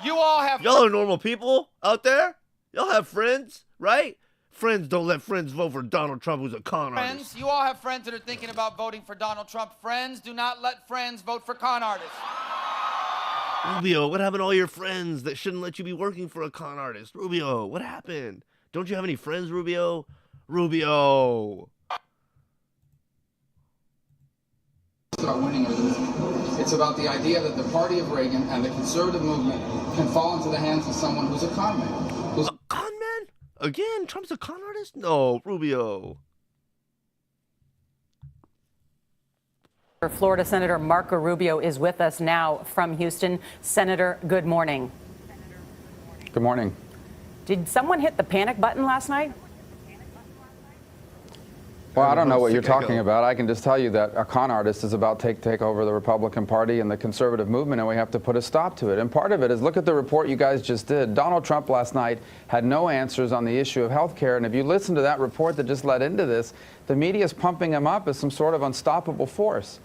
You all have... Y'all are normal people out there? Y'all have friends, right? Friends don't let friends vote for Donald Trump, who's a con artist. Friends, you all have friends that are thinking about voting for Donald Trump. Friends, do not let friends vote for con artists. Rubio, what happened to all your friends that shouldn't let you be working for a con artist? Rubio, what happened? Don't you have any friends, Rubio? Rubio. About winning or losing. It's about the idea that the party of Reagan and the conservative movement can fall into the hands of someone who's a con man. A con man? Again, Trump's a con artist? No, Rubio. Florida Senator Marco Rubio is with us now from Houston. Senator, good morning. Good morning. Did someone hit the panic button last night? Well, I don't know what you're talking about. I can just tell you that a con artist is about to take over the Republican Party and the conservative movement, and we have to put a stop to it. And part of it is, look at the report you guys just did. Donald Trump last night had no answers on the issue of health care, and if you listen to that report that just led into this, the media is pumping him up as some sort of unstoppable force.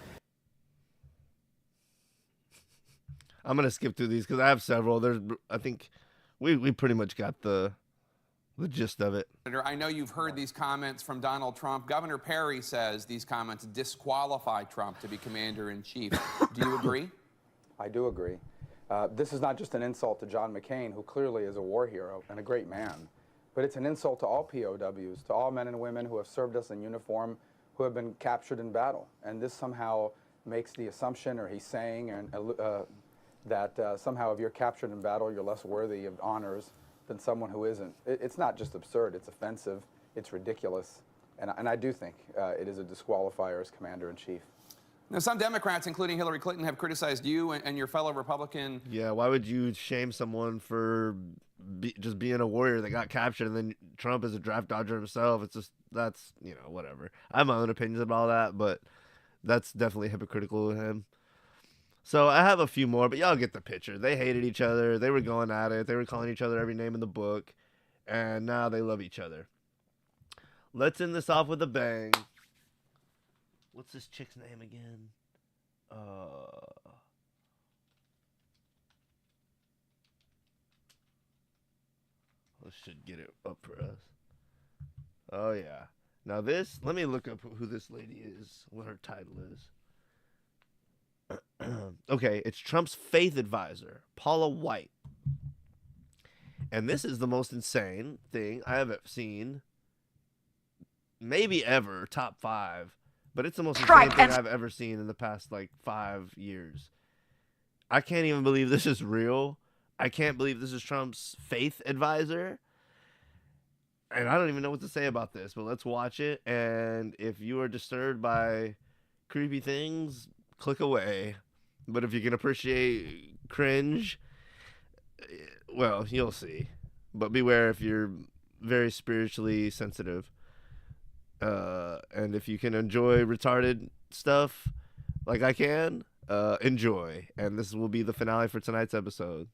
I'm going to skip through these because I have several. I think we pretty much got the gist of it. I know you've heard these comments from Donald Trump. Governor Perry says these comments disqualify Trump to be commander-in-chief. Do you agree? I do agree. This is not just an insult to John McCain, who clearly is a war hero and a great man, but it's an insult to all POWs, to all men and women who have served us in uniform, who have been captured in battle. And this somehow makes the assumption, or he's saying, that somehow if you're captured in battle, you're less worthy of honors than someone who isn't. It's not just absurd, it's offensive, it's ridiculous, and I do think it is a disqualifier as commander-in-chief. Now, some Democrats, including Hillary Clinton, have criticized you and your fellow Republican. Yeah, why would you shame someone for just being a warrior that got captured, and then Trump is a draft dodger himself? It's just, that's, whatever. I have my own opinions about all that, but that's definitely hypocritical of him. So I have a few more, but y'all get the picture. They hated each other. They were going at it. They were calling each other every name in the book. And now they love each other. Let's end this off with a bang. What's this chick's name again? This should get it up for us. Oh, yeah. Now this, let me look up who this lady is, what her title is. Okay, it's Trump's faith advisor, Paula White. And this is the most insane thing I have seen, maybe ever, top 5. But it's the most insane thing I've ever seen in the past, 5 years. I can't even believe this is real. I can't believe this is Trump's faith advisor. And I don't even know what to say about this, but let's watch it. And if you are disturbed by creepy things, click away. But if you can appreciate cringe, well, you'll see. But beware if you're very spiritually sensitive. And if you can enjoy retarded stuff like I can, enjoy. And this will be the finale for tonight's episode.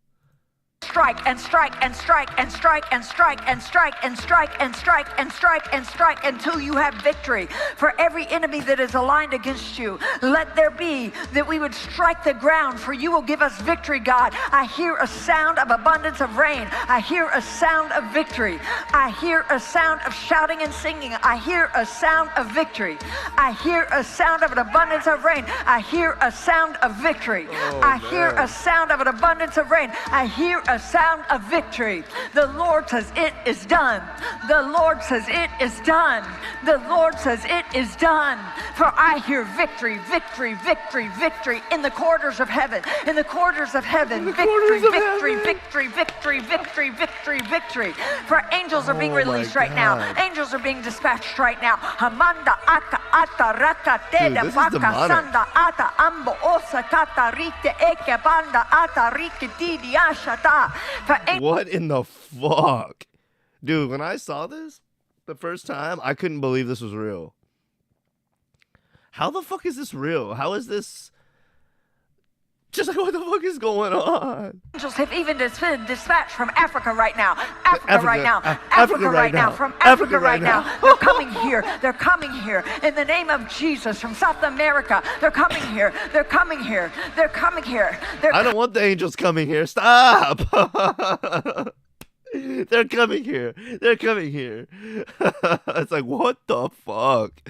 Strike and strike and strike and strike and strike and strike and strike and strike and strike and strike until you have victory. For every enemy that is aligned against you, let there be that we would strike the ground, for you will give us victory, God. I hear a sound of abundance of rain. I hear a sound of victory. I hear a sound of shouting and singing. I hear a sound of victory. I hear a sound of an abundance of rain. I hear a sound of victory. I hear a sound of an abundance of rain. I hear a sound of victory. The Lord says it is done. The Lord says it is done. The Lord says it is done. For I hear victory, victory, victory, victory in the corridors of heaven. In the corridors of heaven. Victory, victory, victory, victory, victory, victory, victory. For angels are being released right now. Angels are being dispatched right now. Hamanda aka ata raka te de baka sanda ata ambo osa kata rite eke banda ata rike didi ashata. What in the fuck? Dude, when I saw this the first time, I couldn't believe this was real. How the fuck is this real? How is this... Just what the fuck is going on? Angels have even been dispatched from Africa right now. Africa right now. Africa right now. From Africa right now. They're coming here. They're coming here. In the name of Jesus. From South America. They're coming here. They're coming here. They're coming here. I don't want the angels coming here. Stop. They're coming here. They're coming here. It's like, what the fuck?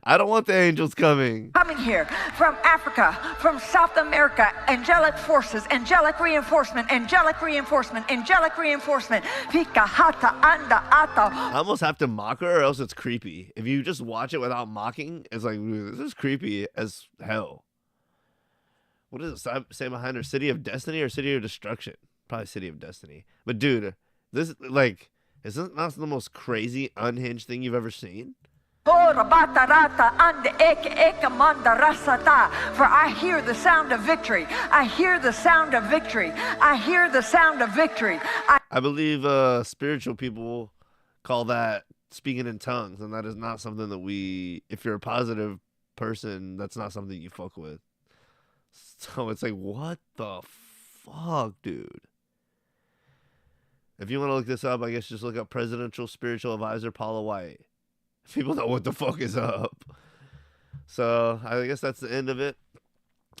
I don't want the angels coming. Coming here from Africa, from South America, angelic forces, angelic reinforcement, angelic reinforcement, angelic reinforcement. Pika hata anda ata. I almost have to mock her or else it's creepy. If you just watch it without mocking, it's like, this is creepy as hell. What does it say behind her? City of Destiny or City of Destruction? Probably City of Destiny. But dude, this, like, is this not the most crazy, unhinged thing you've ever seen? For I hear the sound of victory. I hear the sound of victory. I hear the sound of victory. I believe spiritual people call that speaking in tongues, and that is not something that if you're a positive person, that's not something you fuck with. So it's like, what the fuck, dude? If you want to look this up, I guess just look up Presidential Spiritual Advisor Paula White. People know what the fuck is up. So I guess that's the end of it.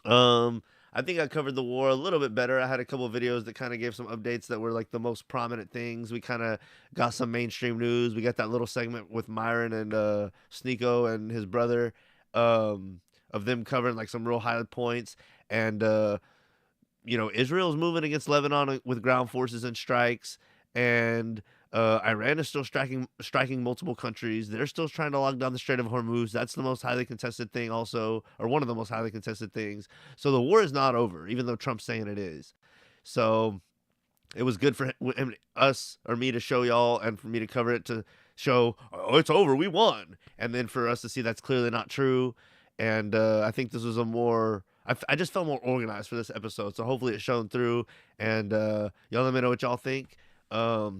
I think I covered the war a little bit better. I had a couple of videos that kind of gave some updates that were like the most prominent things. We kind of got some mainstream news. We got that little segment with Myron and Sneeko and his brother of them covering like some real high points. And, Israel's moving against Lebanon with ground forces and strikes. And Iran is still striking multiple countries. They're still trying to lock down the Strait of Hormuz. That's the most highly contested thing also, or one of the most highly contested things. So the war is not over, even though Trump's saying it is. So it was good for us or me to show y'all and for me to cover it to show, oh, it's over, we won. And then for us to see that's clearly not true. And I think this was I just felt more organized for this episode. So hopefully it's shown through. And y'all let me know what y'all think. Let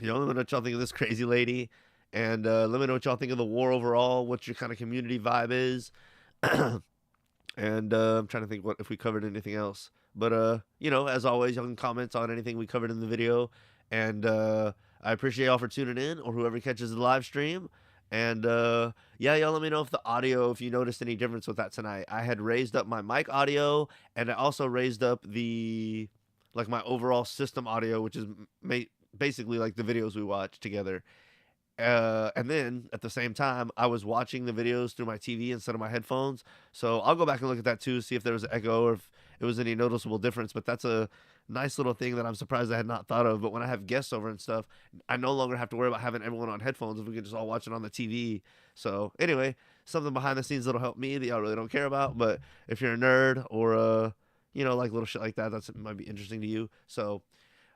me know what y'all think of this crazy lady, and let me know what y'all think of the war overall, what your kind of community vibe is, and I'm trying to think if we covered anything else. But, as always, y'all can comment on anything we covered in the video, and I appreciate y'all for tuning in, or whoever catches the live stream, and, y'all let me know if you noticed any difference with that tonight. I had raised up my mic audio, and I also raised up my overall system audio, which is basically like the videos we watch together. And then at the same time, I was watching the videos through my TV instead of my headphones. So I'll go back and look at that too, see if there was an echo or if it was any noticeable difference. But that's a nice little thing that I'm surprised I had not thought of. But when I have guests over and stuff, I no longer have to worry about having everyone on headphones if we can just all watch it on the TV. So anyway, something behind the scenes that'll help me that y'all really don't care about. But if you're a nerd or, like little shit like that, might be interesting to you. So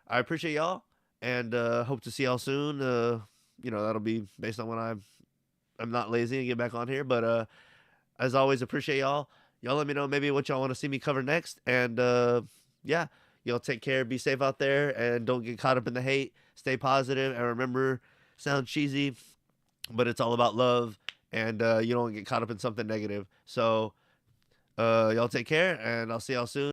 I appreciate y'all. And hope to see y'all soon. That'll be based on when I'm not lazy and get back on here. But as always, appreciate y'all. Y'all let me know maybe what y'all want to see me cover next. And y'all take care. Be safe out there. And don't get caught up in the hate. Stay positive. And remember, sound cheesy, but it's all about love. And you don't get caught up in something negative. So y'all take care. And I'll see y'all soon.